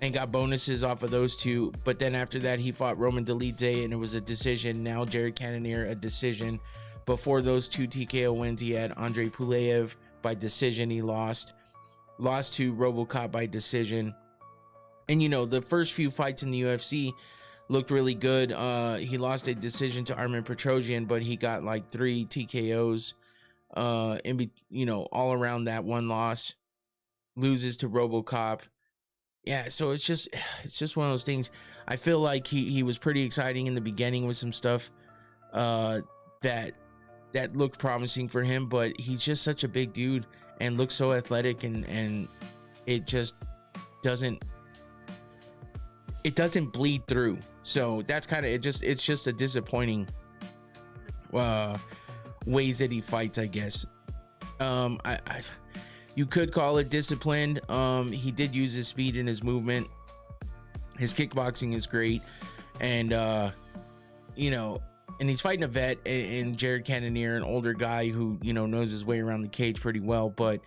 and got bonuses off of those two. But then after that, he fought Roman Dolidze, and it was a decision. Now Jared Cannonier, a decision. Before those 2 TKO wins, he had Andre Pulev by decision. He lost to RoboCop by decision. And the first few fights in the UFC looked really good. He lost a decision to Armin Petrosyan, but he got like 3 TKOs all around that one loss. loses to RoboCop. Yeah, so it's just one of those things. I feel like he was pretty exciting in the beginning with some stuff that looked promising for him, but he's just such a big dude and looks so athletic, and it just doesn't bleed through. So that's kind of it's just a disappointing ways that he fights, I guess. You could call it disciplined. He did use his speed and his movement. His kickboxing is great, and and he's fighting a vet in Jared Cannonier, an older guy who knows his way around the cage pretty well. But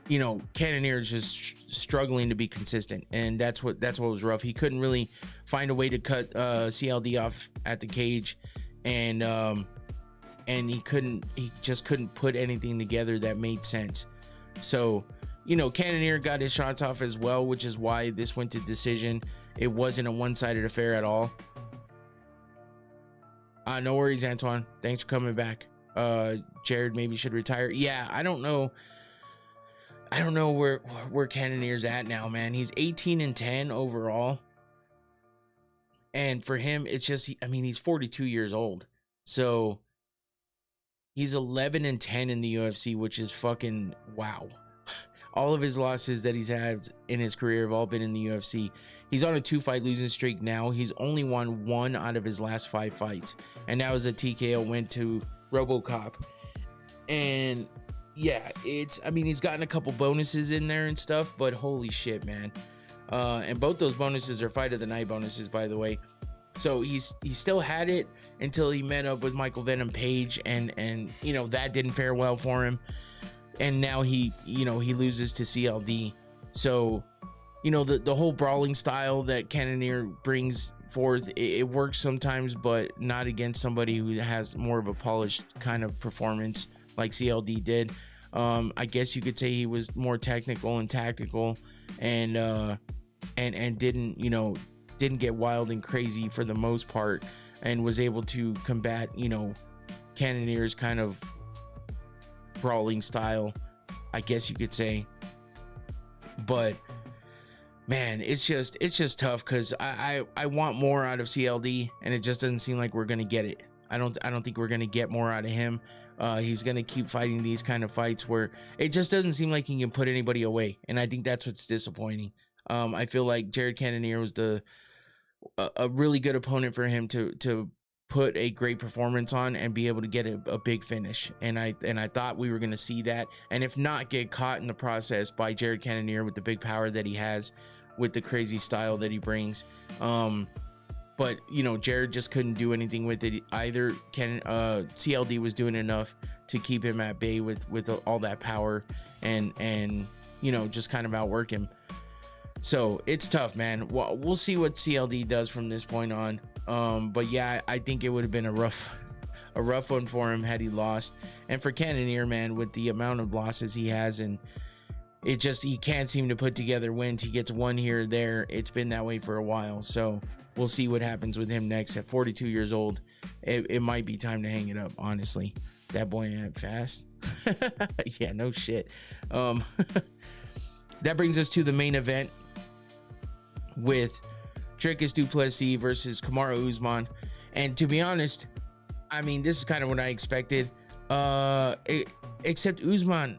Cannonier is just struggling to be consistent, and that's what was rough. He couldn't really find a way to cut CLD off at the cage, and he just couldn't put anything together that made sense. So Cannonier got his shots off as well, which is why this went to decision. It wasn't a one-sided affair at all. No worries, Antoine, thanks for coming back. Jared maybe should retire. Yeah, I don't know where Cannonier's at now, man. He's 18-10 overall, and for him it's just he's 42 years old, so he's 11-10 in the UFC, which is fucking wow. All of his losses that he's had in his career have all been in the UFC. He's on a 2-fight losing streak now. He's only won 1 out of his last 5 fights, and that was a TKO win to RoboCop. And yeah, he's gotten a couple bonuses in there and stuff, but holy shit, man. And both those bonuses are fight of the night bonuses, by the way. So he still had it until he met up with Michael Venom Page, and that didn't fare well for him. And now he loses to CLD. So the whole brawling style that Cannonier brings forth, it works sometimes, but not against somebody who has more of a polished kind of performance like CLD did. I guess you could say he was more technical and tactical, and didn't get wild and crazy for the most part, and was able to combat Cannonier's kind of brawling style, I guess you could say. But man, it's just tough, because I want more out of CLD, and it just doesn't seem like we're gonna get it. I don't think we're gonna get more out of him. He's gonna keep fighting these kind of fights where it just doesn't seem like he can put anybody away, and I think that's what's disappointing. I feel like Jared Cannonier was a really good opponent for him to put a great performance on and be able to get a big finish, and I thought we were going to see that, and if not, get caught in the process by Jared Cannonier with the big power that he has, with the crazy style that he brings. But Jared just couldn't do anything with it either. CLD was doing enough to keep him at bay with all that power, and just kind of outwork him. So it's tough, man. We'll see what CLD does from this point on. But yeah, I think it would have been a rough one for him had he lost. And for Cannonier, man, with the amount of losses he has, and he can't seem to put together wins. He gets one here or there. It's been that way for a while. So we'll see what happens with him next. At 42 years old, it might be time to hang it up, honestly. That boy ain't fast. Yeah, no shit. That brings us to the main event with Dricus Du Plessis versus Kamaru Usman. And to be honest, this is kind of what I expected. Except Usman,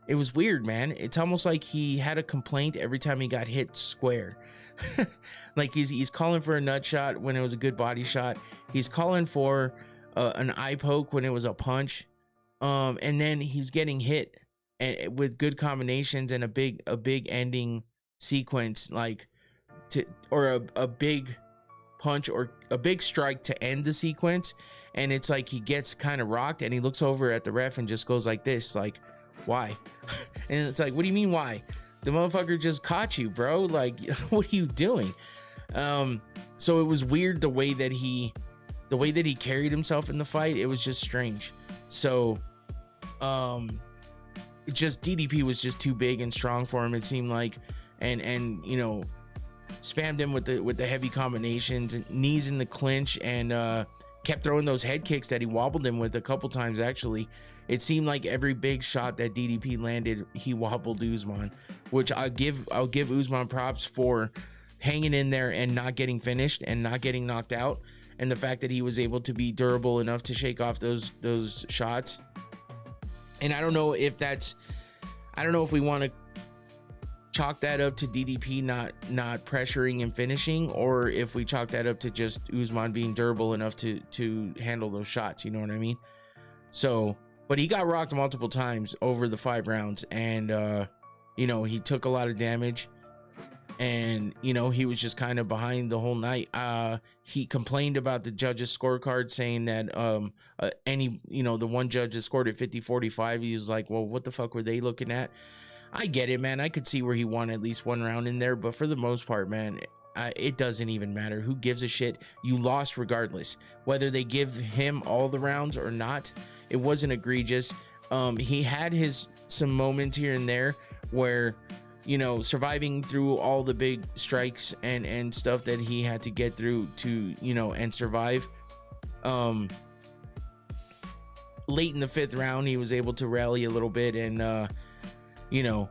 it was weird, man. It's almost like he had a complaint every time he got hit square. Like he's calling for a nut shot when it was a good body shot. He's calling for an eye poke when it was a punch. And then he's getting hit and with good combinations and a big ending sequence, or a big punch or a big strike to end the sequence, and it's like he gets kind of rocked and he looks over at the ref and just goes like this, like, why? And it's like, what do you mean why? The motherfucker just caught you, bro. Like, what are you doing? So it was weird the way that he carried himself in the fight. It was just strange. So just DDP was just too big and strong for him, it seemed like, and spammed him with the heavy combinations and knees in the clinch, and kept throwing those head kicks that he wobbled him with a couple times. Actually, it seemed like every big shot that DDP landed, he wobbled Usman, which I'll give Usman props for hanging in there and not getting finished and not getting knocked out, and the fact that he was able to be durable enough to shake off those shots. And I don't know if we want to chalk that up to DDP not pressuring and finishing, or if we chalk that up to just Usman being durable enough to handle those shots, you know what I mean? So, but he got rocked multiple times over the 5 rounds, and you know, he took a lot of damage, and you know, he was just kind of behind the whole night. He complained about the judges' scorecard, saying that the one judge that scored at 50-45, he was like, well, what the fuck were they looking at? I get it, man. I could see where he won at least one round in there, but for the most part, man, it doesn't even matter. Who gives a shit? You lost regardless. Whether they give him all the rounds or not, it wasn't egregious. He had some moments here and there where, you know, surviving through all the big strikes and stuff that he had to get through to, you know, and survive. Late in the 5th round, he was able to rally a little bit, and you know,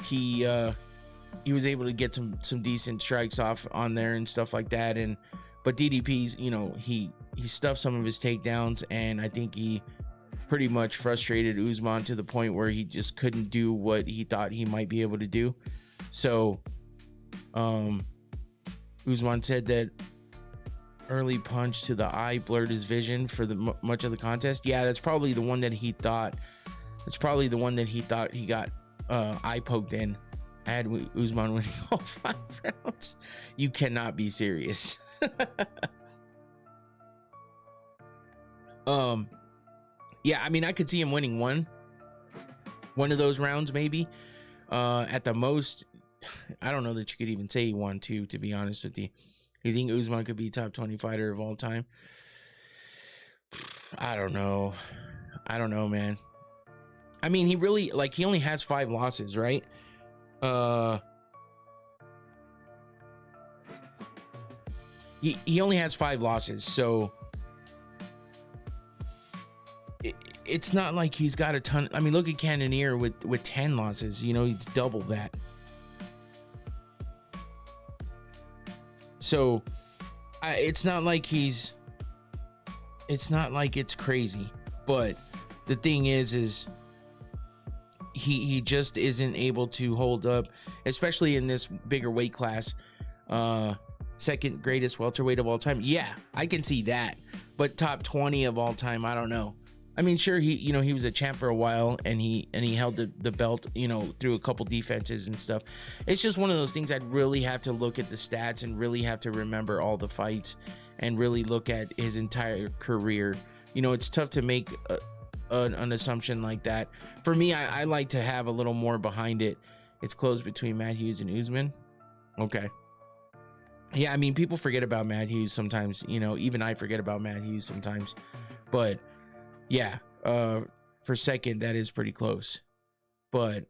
he was able to get some decent strikes off on there and stuff like that. But DDP's, you know, he stuffed some of his takedowns, and I think he pretty much frustrated Usman to the point where he just couldn't do what he thought he might be able to do. So Usman said that early punch to the eye blurred his vision for much of the contest. Yeah, that's probably the one that he thought he got eye poked in. I had Usman winning all 5 rounds. You cannot be serious. Yeah, I mean, I could see him winning one of those rounds, maybe. At the most, I don't know that you could even say he won 2, to be honest with you. You think Usman could be top 20 fighter of all time? I don't know, man. I mean, he really, like, he only has 5 losses, right? He only has 5 losses, so it's not like he's got a ton. I mean, look at Cannonier with 10 losses. You know, he's double that. So it's not like it's crazy, but the thing is he just isn't able to hold up, especially in this bigger weight class. Second greatest welterweight of all time. Yeah, I can see that. But top 20 of all time, I don't know. I mean, sure, he was a champ for a while, and he held the belt, you know, through a couple defenses and stuff. It's just one of those things I'd really have to look at the stats and really have to remember all the fights and really look at his entire career. You know, it's tough to make an assumption like that. For me, I like to have a little more behind it. It's close between Matt Hughes and Usman. Okay. Yeah, I mean, people forget about Matt Hughes sometimes. You know, even I forget about Matt Hughes sometimes. But yeah, for second, that is pretty close. But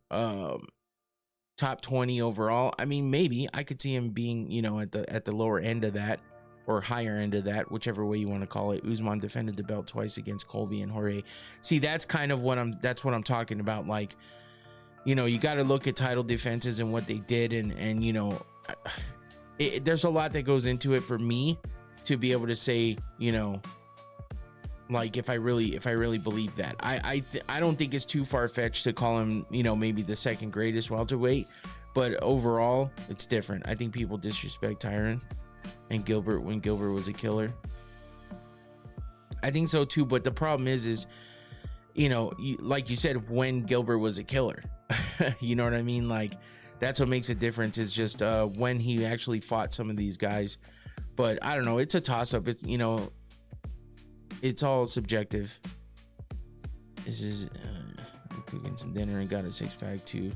top 20 overall, I mean, maybe I could see him being, you know, at the lower end of that, or higher end of that, whichever way you want to call it. Usman defended the belt twice against Colby and Jorge. See, that's kind of what I'm talking about. Like, you know, you got to look at title defenses and what they did, and you know, there's a lot that goes into it for me to be able to say, you know, like if I really believe that. I don't think it's too far-fetched to call him, you know, maybe the second greatest welterweight, but overall it's different. I think people disrespect Tyron and Gilbert when Gilbert was a killer. I think so too, but the problem is you know, like you said, when Gilbert was a killer. You know what I mean? Like, that's what makes a difference, is just when he actually fought some of these guys. But I don't know, it's a toss-up. It's, you know, it's all subjective. This is I'm cooking some dinner and got a 6-pack to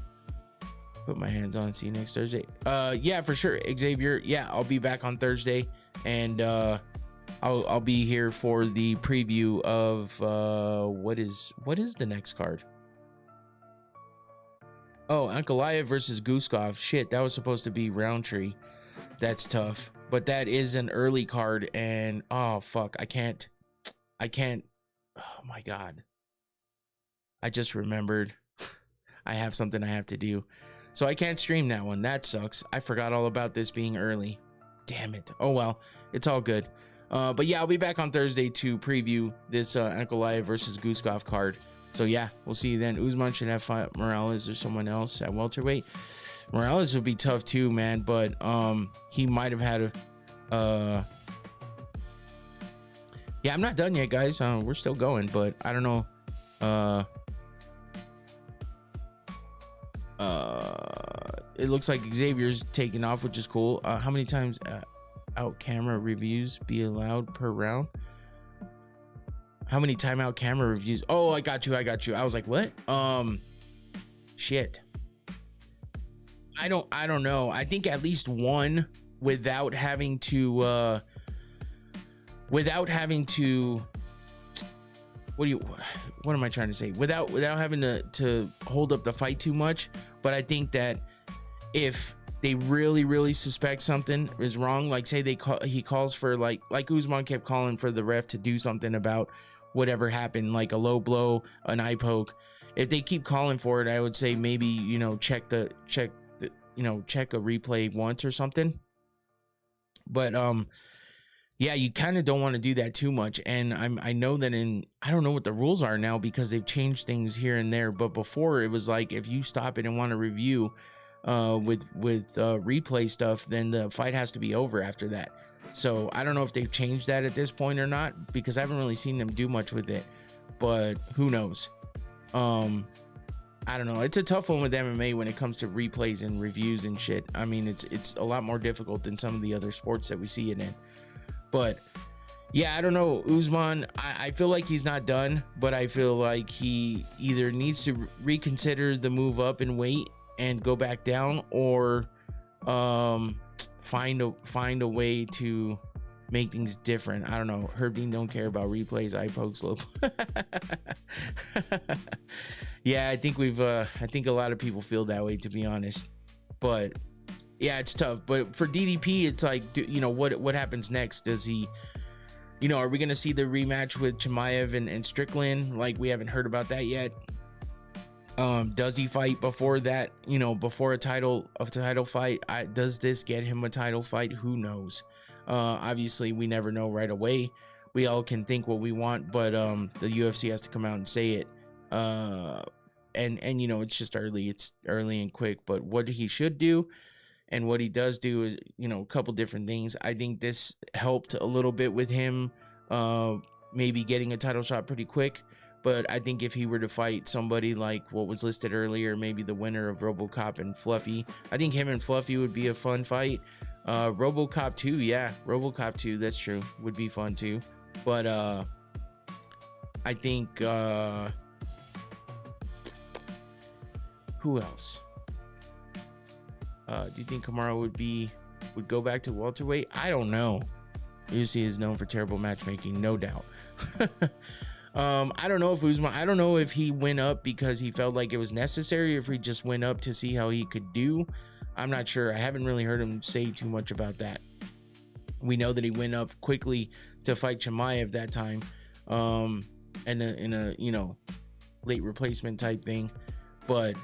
put my hands on. See you next Thursday. Yeah, for sure, Xavier. Yeah, I'll be back on Thursday, and I'll be here for the preview of what is the next card? Oh, Ankalaev versus Guskov. Shit, that was supposed to be Roundtree. That's tough, but that is an early card, and oh fuck, I can't I can't. Oh my God. I just remembered I have something I have to do. So I can't stream that one. That sucks. I forgot all about this being early. Damn it. Oh well, it's all good. But yeah, I'll be back on Thursday to preview this Ankalaev versus Guskov card. So yeah, we'll see you then. Usman should have fought Morales or someone else at welterweight. Morales would be tough too, man, but he might have had a yeah, I'm not done yet, guys. We're still going, but I don't know. It looks like Xavier's taking off, which is cool. How many times out camera reviews be allowed per round? How many timeout camera reviews? Oh, I got you. I was like, what? Shit. I don't know. I think at least one without having to what am I trying to say? Without having to hold up the fight too much. But I think that if they really suspect something is wrong, like say he calls for like Usman kept calling for the ref to do something about whatever happened, like a low blow, an eye poke. If they keep calling for it, I would say maybe, you know, check a replay once or something. But yeah, you kind of don't want to do that too much. And I know that I don't know what the rules are now because they've changed things here and there. But before it was like, if you stop it and want to review with replay stuff, then the fight has to be over after that. So I don't know if they've changed that at this point or not, because I haven't really seen them do much with it, but who knows? I don't know. It's a tough one with MMA when it comes to replays and reviews and shit. I mean, it's a lot more difficult than some of the other sports that we see it in. But yeah, I don't know. Usman, I feel like he's not done, but I feel like he either needs to reconsider the move up in weight and go back down, or find a way to make things different. I don't know. Herb Dean don't care about replays, eye pokes, slow. Yeah, I think I think a lot of people feel that way, to be honest. But yeah, it's tough. But for DDP, it's like, you know, what happens next? Does he, you know, are we gonna see the rematch with Chimaev and Strickland? Like, we haven't heard about that yet. Does he fight before that, you know, before a title fight? Does this get him a title fight? Who knows? Obviously we never know right away. We all can think what we want, but the UFC has to come out and say it. And you know, it's just early. It's early and quick. But what he should do and what he does do is, you know, a couple different things. I think this helped a little bit with him maybe getting a title shot pretty quick. But I think if he were to fight somebody like what was listed earlier, maybe the winner of RoboCop and Fluffy, I think him and Fluffy would be a fun fight. RoboCop 2, yeah, RoboCop 2, that's true, would be fun too. But I think who else? Do you think Kamaru would go back to welterweight? I don't know. UFC is known for terrible matchmaking, no doubt. I don't know if Usman, I don't know if he went up because he felt like it was necessary, or if he just went up to see how he could do. I'm not sure. I haven't really heard him say too much about that. We know that he went up quickly to fight Chimaev that time, and in a you know, late replacement type thing. But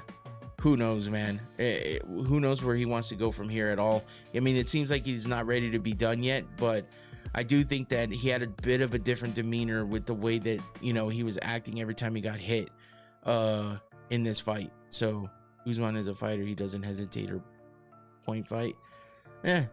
who knows, man? Who knows where he wants to go from here at all? I mean, it seems like he's not ready to be done yet, but I do think that he had a bit of a different demeanor with the way that, you know, he was acting every time he got hit in this fight. So Usman is a fighter. He doesn't hesitate or point fight.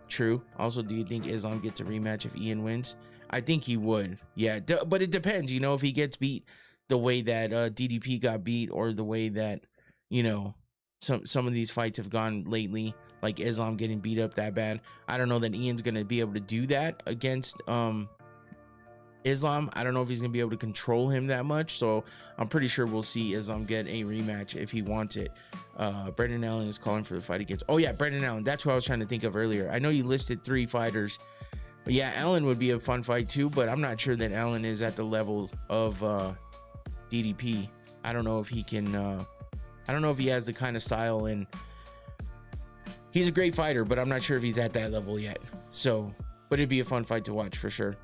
True. Also, do you think Islam gets a rematch if Ian wins? I think he would. Yeah, but it depends. You know, if he gets beat the way that DDP got beat, or the way that, you know, some of these fights have gone lately, like Islam getting beat up that bad. I don't know that Ian's gonna be able to do that against Islam. I don't know if he's gonna be able to control him that much. So I'm pretty sure we'll see Islam get a rematch if he wants it. Brendan Allen is calling for the fight against. Oh yeah, Brendan Allen. That's what I was trying to think of earlier. I know you listed 3 fighters, but yeah, Allen would be a fun fight too. But I'm not sure that Allen is at the level of DDP. I don't know if he can. I don't know if he has the kind of style, and he's a great fighter, but I'm not sure if he's at that level yet. So, but it'd be a fun fight to watch for sure.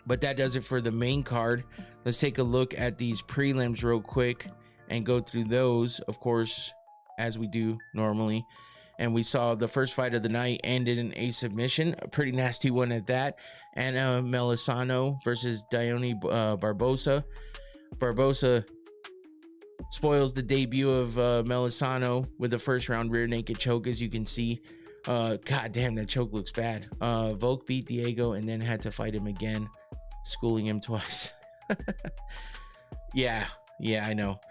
But that does it for the main card. Let's take a look at these prelims real quick and go through those, of course, as we do normally. And we saw the first fight of the night ended in a submission, a pretty nasty one at that. Anna Melisano versus Dione Barbosa. Barbosa spoils the debut of Melisano with the first round rear naked choke, as you can see. God damn, that choke looks bad. Volk beat Diego and then had to fight him again, schooling him twice. yeah, I know.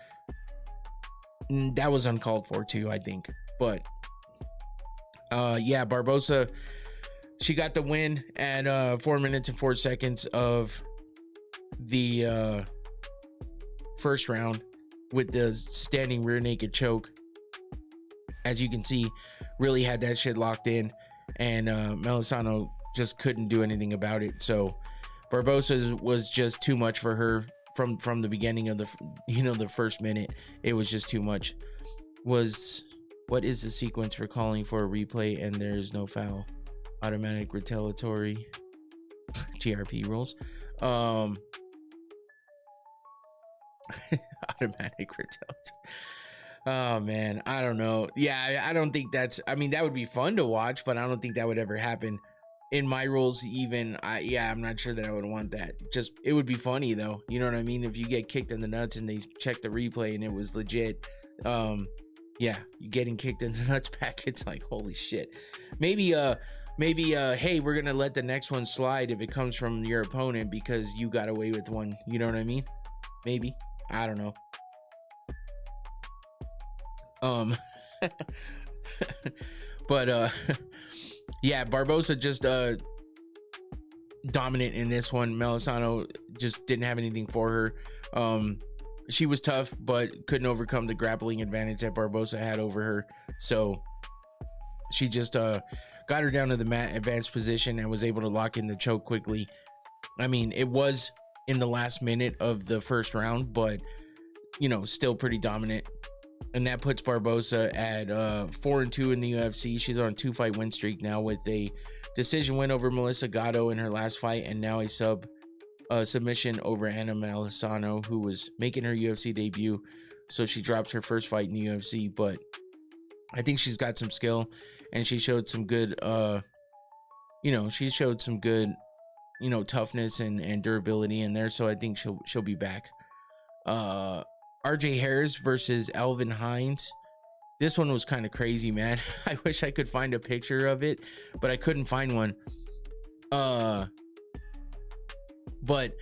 That was uncalled for too, I think. But yeah, Barbosa, she got the win at 4 minutes and 4 seconds of the first round with the standing rear naked choke. As you can see, really had that shit locked in, and Melisano just couldn't do anything about it. So Barbosa was just too much for her from the beginning of the first minute. It was just too much. What is the sequence for calling for a replay and there is no foul? Automatic retaliatory GRP rules. Automatic retaliatory. Oh man, I don't know. Yeah, I don't think that's, I mean, that would be fun to watch, but I don't think that would ever happen in my rules. Even I'm not sure that I would want that. Just, it would be funny though, you know what I mean? If you get kicked in the nuts and they check the replay and it was legit, yeah, you getting kicked in the nuts back, it's like, holy shit. Maybe hey, we're gonna let the next one slide if it comes from your opponent because you got away with one, you know what I mean? Maybe, I don't know. But yeah, Barbosa just dominant in this one. Melisano just didn't have anything for her. She was tough but couldn't overcome the grappling advantage that Barbosa had over her, so she just got her down to the mat, advanced position, and was able to lock in the choke quickly. I mean, it was in the last minute of the first round, but you know, still pretty dominant. And that puts Barbosa at 4-2 in the UFC. She's on a 2-fight win streak now with a decision win over Melissa Gatto in her last fight, and now a submission over Anna Melisano, who was making her UFC debut. So she drops her first fight in the UFC, but I think she's got some skill, and she showed some good, toughness and durability in there. So I think she'll be back. RJ Harris versus Alvin Hines. This one was kind of crazy, man. I wish I could find a picture of it, but I couldn't find one. But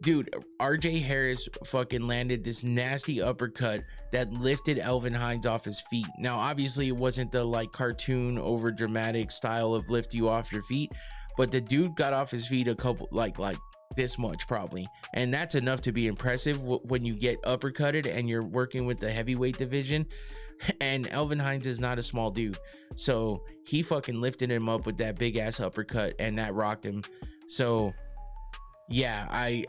dude, RJ Harris fucking landed this nasty uppercut that lifted Alvin Hines off his feet. Now, obviously it wasn't the like cartoon over dramatic style of lift you off your feet, but the dude got off his feet a couple like this much probably, and that's enough to be impressive when you get uppercutted and you're working with the heavyweight division. And Alvin Hines is not a small dude, so he fucking lifted him up with that big ass uppercut, and that rocked him. So yeah, I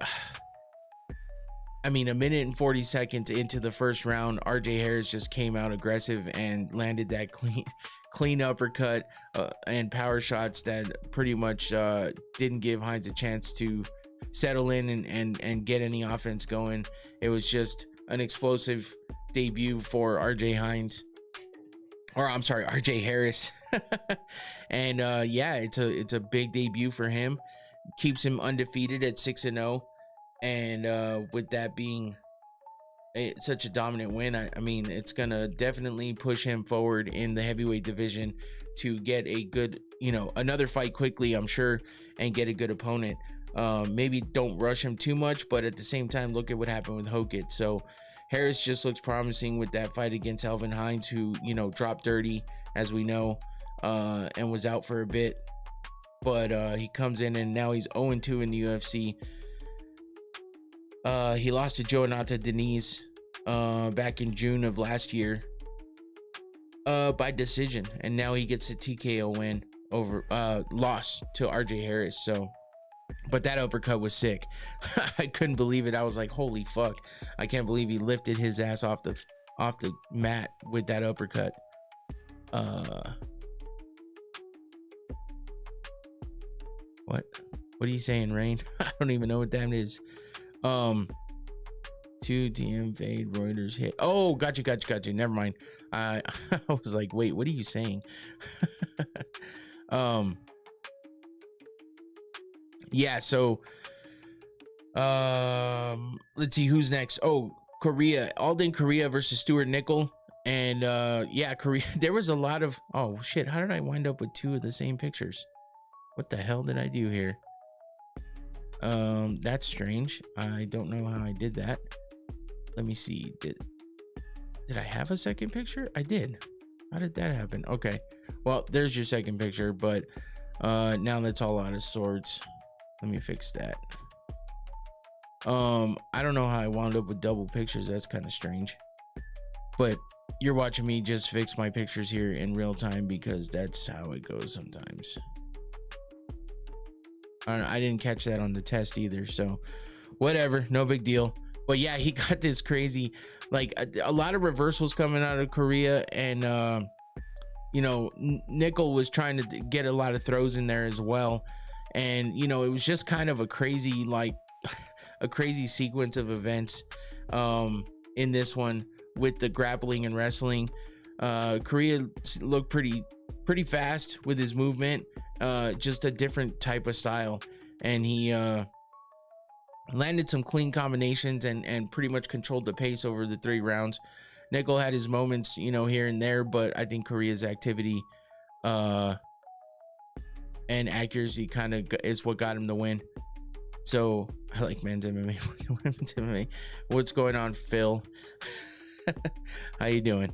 mean, 1 minute and 40 seconds into the first round, RJ Harris just came out aggressive and landed that clean uppercut and power shots that pretty much didn't give Hines a chance to settle in and get any offense going. It was just an explosive debut for RJ Harris. And yeah, it's a big debut for him. Keeps him undefeated at 6-0. And with that being such a dominant win, I mean, it's gonna definitely push him forward in the heavyweight division to get a good, another fight quickly, I'm sure, and get a good opponent. Maybe don't rush him too much, but at the same time, look at what happened with Hokit. So Harris just looks promising with that fight against Alvin Hines, who, dropped dirty, as we know, and was out for a bit. But he comes in and now he's 0-2 in the UFC. He lost to Joanata Denise back in June of last year by decision, and now he gets a TKO win over loss to RJ Harris. So, but that uppercut was sick. I couldn't believe it. I was like, holy fuck, I can't believe he lifted his ass off the mat with that uppercut. What What are you saying, Rain? I don't even know what that is. 2 TM fade Reuters hit. Oh, gotcha. Never mind. I was like, wait, what are you saying? Yeah, so let's see who's next. Oh, Korea. Alden Korea versus Stuart Nickel. And yeah, Korea. There was a lot of, oh shit, how did I wind up with two of the same pictures? What the hell did I do here? That's strange. I don't know how I did that. Let me see. Did I have a second picture? I did. How did that happen? Okay. Well, there's your second picture, but now that's all out of sorts. Let me fix that. I don't know how I wound up with double pictures. That's kind of strange. But you're watching me just fix my pictures here in real time because that's how it goes sometimes. I didn't catch that on the test either, so whatever, no big deal. But yeah, he got this crazy, like a lot of reversals coming out of Korea, and you know, Nickel was trying to get a lot of throws in there as well, and you know, it was just kind of a crazy, like a crazy sequence of events in this one with the grappling and wrestling. Korea looked pretty fast with his movement, just a different type of style, and he landed some clean combinations and pretty much controlled the pace over the 3 rounds. Nickel had his moments, you know, here and there, but I think Korea's activity and accuracy kind of is what got him the win. So I like men's MMA, women's MMA. What's going on, Phil? How you doing?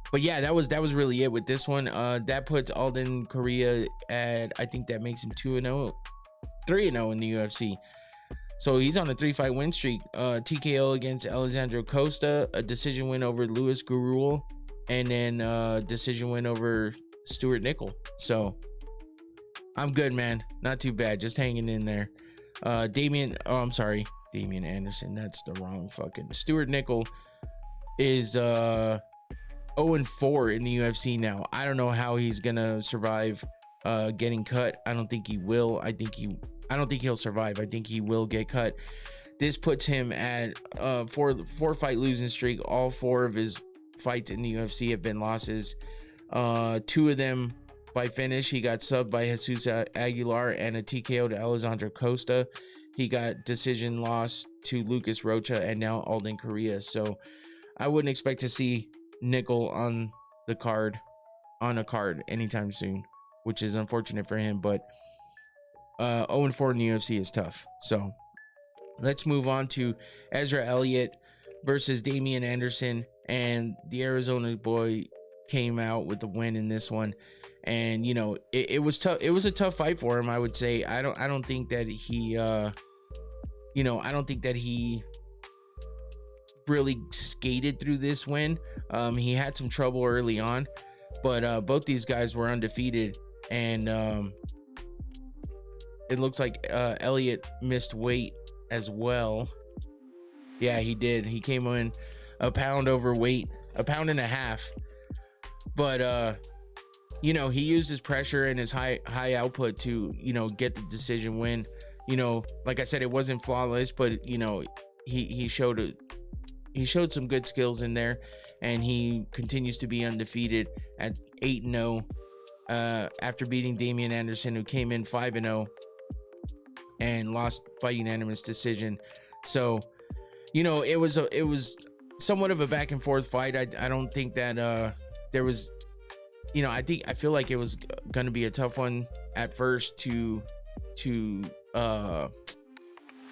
But yeah, that was really it with this one. That puts Alden Korea at, I think that makes him 2-0, 3-0 in the UFC. So he's on a 3-fight win streak. TKO against Alessandro Costa, a decision win over Louis Grueling, and then decision win over Stuart Nickel. So I'm good, man. Not too bad. Just hanging in there. Damian Anderson. That's the wrong fucking. Stuart Nickel is 0-4 in the UFC now. I don't know how he's gonna survive getting cut. I don't think he will. I don't think he'll survive. I think he will get cut. This puts him at 4-fight losing streak. All 4 of his fights in the UFC have been losses. 2 of them by finish. He got subbed by Jesus Aguilar and a TKO to Alessandro Costa. He got decision loss to Lucas Rocha and now Alden Korea. So I wouldn't expect to see Nickel on a card anytime soon, which is unfortunate for him, but 0-4 in the UFC is tough. So let's move on to Ezra Elliott versus Damian Anderson, and the Arizona boy came out with the win in this one. And you know, it was tough. It was a tough fight for him, I would say. I don't think that he really skated through this win. He had some trouble early on, but both these guys were undefeated, and it looks like Elliott missed weight as well. Yeah, he did. He came in a pound overweight, a pound and a half, but you know, he used his pressure and his high output to, you know, get the decision win. You know, like I said, it wasn't flawless, but you know, he showed some good skills in there, and he continues to be undefeated at 8-0 after beating Damian Anderson, who came in 5-0 and lost by unanimous decision. So, you know, it was somewhat of a back and forth fight. I don't think that there was, you know, I feel like it was gonna be a tough one at first to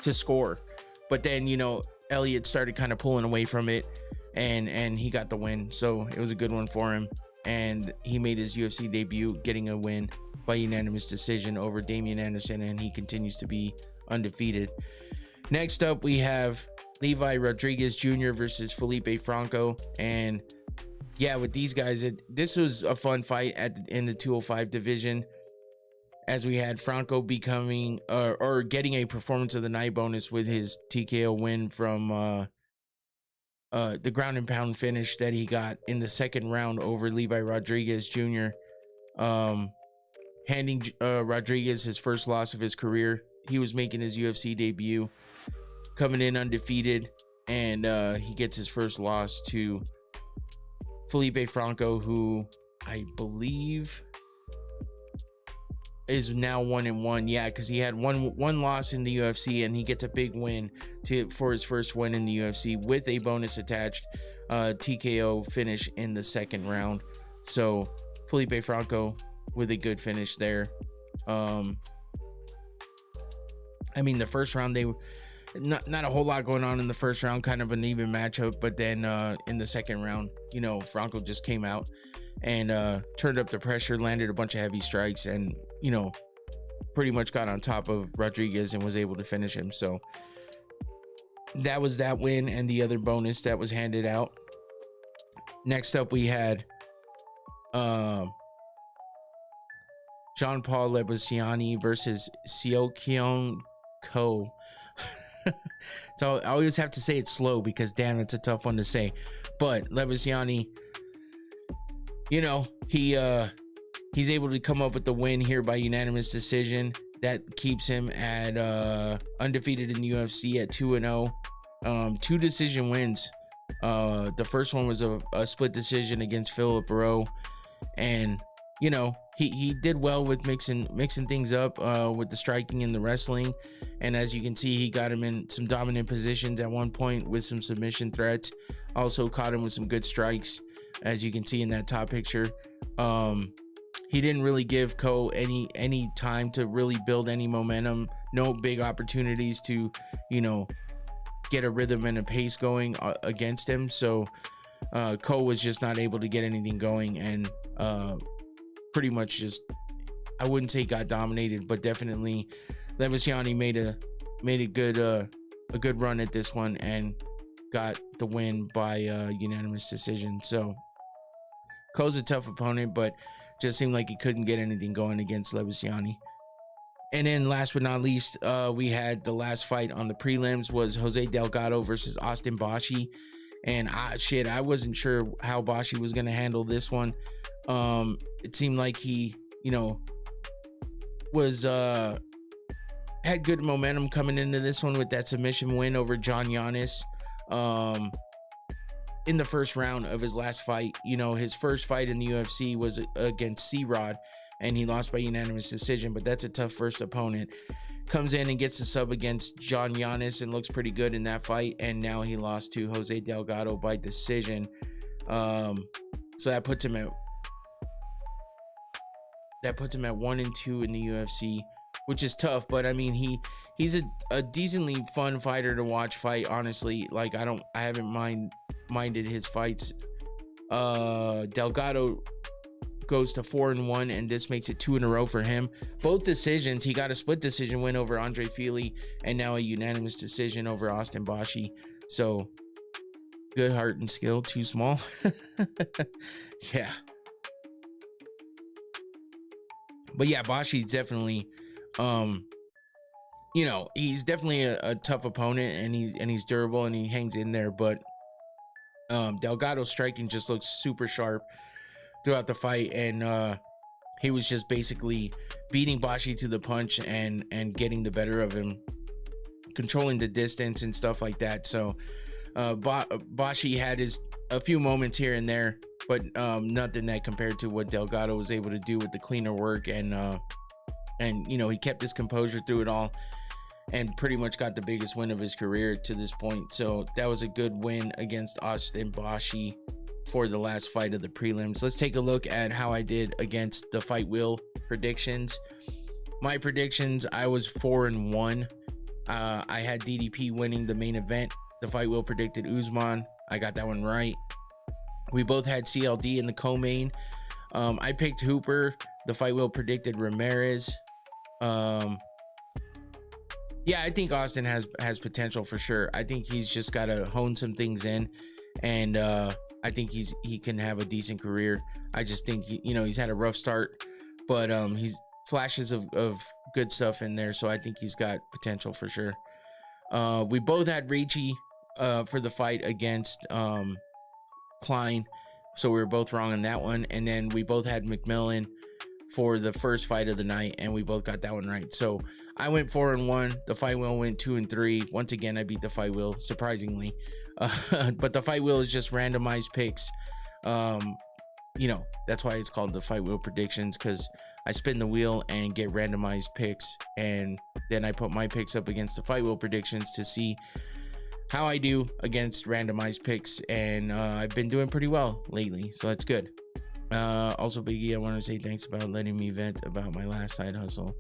score, but then, you know, Elliott started kind of pulling away from it, and he got the win. So it was a good one for him, and he made his UFC debut getting a win by unanimous decision over Damian Anderson, and he continues to be undefeated. Next up, we have Levi Rodriguez Jr. versus Felipe Franco, and yeah, with these guys, this was a fun fight in the 205 division, as we had Franco becoming or getting a performance of the night bonus with his TKO win from the ground and pound finish that he got in the second round over Levi Rodriguez Jr. handing Rodriguez his first loss of his career. He was making his UFC debut, coming in undefeated, and he gets his first loss to Felipe Franco, who I believe is now 1-1. Yeah, because he had one loss in the UFC, and he gets a big win for his first win in the UFC with a bonus attached, TKO finish in the second round. So Felipe Franco with a good finish there. I mean, the first round, they not a whole lot going on in the first round, kind of an even matchup, but then in the second round, you know, Franco just came out and turned up the pressure, landed a bunch of heavy strikes, and, you know, pretty much got on top of Rodriguez and was able to finish him. So that was that win and the other bonus that was handed out. Next up, we had Jean-Paul Lebosiani versus Seokyung Ko. So I always have to say it slow because, damn, it's a tough one to say. But Lebosiani, you know, he's able to come up with the win here by unanimous decision. That keeps him at undefeated in the UFC at 2-0. 2 decision wins. The first one was a split decision against Philip Rowe, and you know, he did well with mixing things up with the striking and the wrestling. And as you can see, he got him in some dominant positions at one point with some submission threats. Also caught him with some good strikes, as you can see in that top picture. He didn't really give Ko any time to really build any momentum. No big opportunities to, you know, get a rhythm and a pace going against him. So Ko was just not able to get anything going, and pretty much just, I wouldn't say got dominated, but definitely Lebosiani made a good run at this one and got the win by unanimous decision. So Ko's a tough opponent, but just seemed like he couldn't get anything going against Lebosiani. And then last but not least, we had the last fight on the prelims was Jose Delgado versus Austin Bashi. And I wasn't sure how Bashi was going to handle this one. It seemed like he, you know, was had good momentum coming into this one with that submission win over John Giannis in the first round of his last fight. You know, his first fight in the UFC was against C-Rod, and he lost by unanimous decision, but that's a tough first opponent. Comes in and gets a sub against John Giannis and looks pretty good in that fight, and now he lost to Jose Delgado by decision. So that puts him at 1-2 in the UFC, which is tough. But I mean, he's a decently fun fighter to watch fight, honestly. Like, I haven't minded his fights. Delgado goes to 4-1, and this makes it 2 in a row for him. Both decisions. He got a split decision win over Andre Fili, and now a unanimous decision over Austin Bashi. So good heart and skill, too small. Yeah. But yeah, Bashi's definitely, you know, he's definitely a tough opponent, and he's durable and he hangs in there. But Delgado's striking just looks super sharp throughout the fight, and he was just basically beating Bashi to the punch and getting the better of him, controlling the distance and stuff like that. So Bashi had a few moments here and there, but nothing that compared to what Delgado was able to do with the cleaner work, and you know, he kept his composure through it all and pretty much got the biggest win of his career to this point. So that was a good win against Austin Bashi for the last fight of the prelims. Let's take a look at how I did against the Fight Wheel predictions. My predictions, I was 4-1. I had DDP winning the main event. The Fight Wheel predicted Usman. I got that one right. We both had CLD in the co-main. I picked Hooper. The Fight Wheel predicted Ramirez. Yeah, I think Austin has potential for sure. I think he's just got to hone some things in, and I think he can have a decent career. I just think he's had a rough start, but he's flashes of good stuff in there, so I think he's got potential for sure. We both had Ricci for the fight against Klein, so we were both wrong on that one. And then we both had McMillan for the first fight of the night, and we both got that one right. So I went 4-1. The fight wheel went 2-3. Once again, I beat the fight wheel, surprisingly. But the fight wheel is just randomized picks. You know, that's why it's called the fight wheel predictions, because I spin the wheel and get randomized picks, and then I put my picks up against the fight wheel predictions to see how I do against randomized picks. And I've been doing pretty well lately, so that's good. Also, Biggie, I want to say thanks about letting me vent about my last side hustle.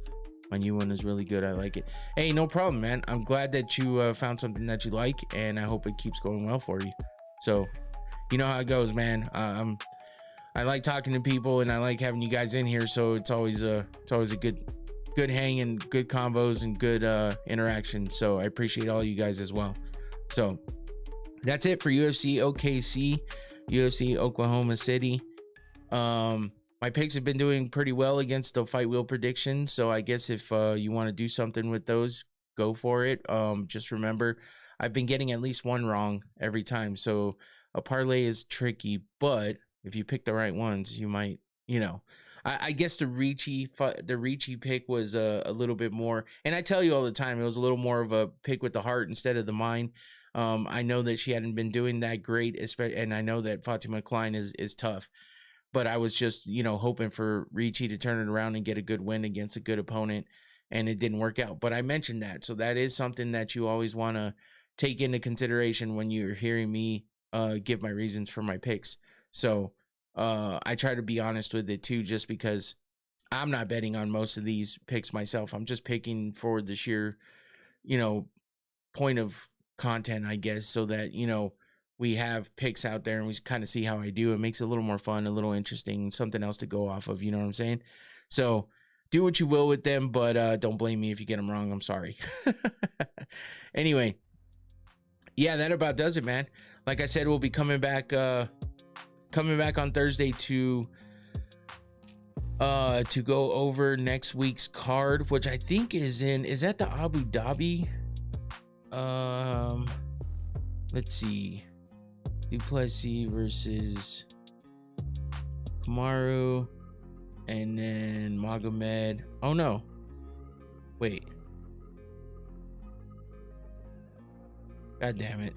My new one is really good. I like it. Hey, no problem, man. I'm glad that you found something that you like, and I hope it keeps going well for you. So you know how it goes, man. I like talking to people, and I like having you guys in here, so it's always a good hang and good convos and good interaction. So I appreciate all you guys as well. So that's it for UFC OKC, UFC Oklahoma City. My picks have been doing pretty well against the fight wheel prediction, so I guess if you want to do something with those, go for it. Just remember, I've been getting at least one wrong every time, so a parlay is tricky, but if you pick the right ones, you might, you know. I guess the Ricci pick was a little bit more, and I tell you all the time, it was a little more of a pick with the heart instead of the mind. I know that she hadn't been doing that great, and I know that Fatima Klein is tough. But I was just, you know, hoping for Ricci to turn it around and get a good win against a good opponent, and it didn't work out. But I mentioned that, so that is something that you always want to take into consideration when you're hearing me give my reasons for my picks. So I try to be honest with it too, just because I'm not betting on most of these picks myself. I'm just picking for the sheer, you know, point of content, I guess, so that, you know, we have picks out there and we kind of see how I do. It makes it a little more fun, a little interesting, something else to go off of, you know what I'm saying? So do what you will with them, but don't blame me if you get them wrong. I'm sorry. Anyway, yeah, that about does it, man. Like I said, we'll be coming back on Thursday to go over next week's card, which I think is that the Abu Dhabi? Let's see. Du Plessis versus Kamaru, and then Magomed. Oh no, wait, god damn it,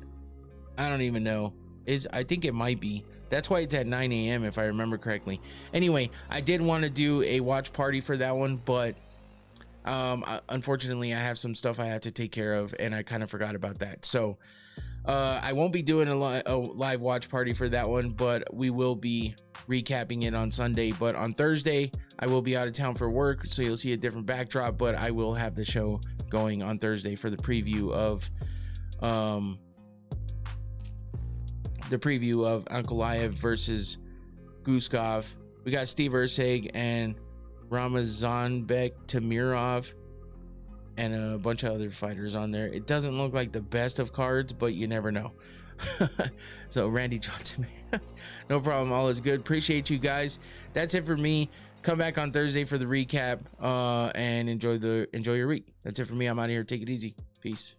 I don't even know. I think it might be. That's why it's at 9 a.m. if I remember correctly. Anyway, I did want to do a watch party for that one, but unfortunately I have some stuff I have to take care of, and I kind of forgot about that. So I won't be doing a live watch party for that one, but we will be recapping it on Sunday. But on Thursday, I will be out of town for work, so you'll see a different backdrop, but I will have the show going on Thursday for the preview of Ankalaev versus Guskov. We got Steve Erceg and Ramazanbek Tamirov and a bunch of other fighters on there. It doesn't look like the best of cards, but you never know. So Randy Johnson, no problem, all is good. Appreciate you guys. That's it for me. Come back on Thursday for the recap, and enjoy your week. That's it for me. I'm out of here. Take it easy. Peace.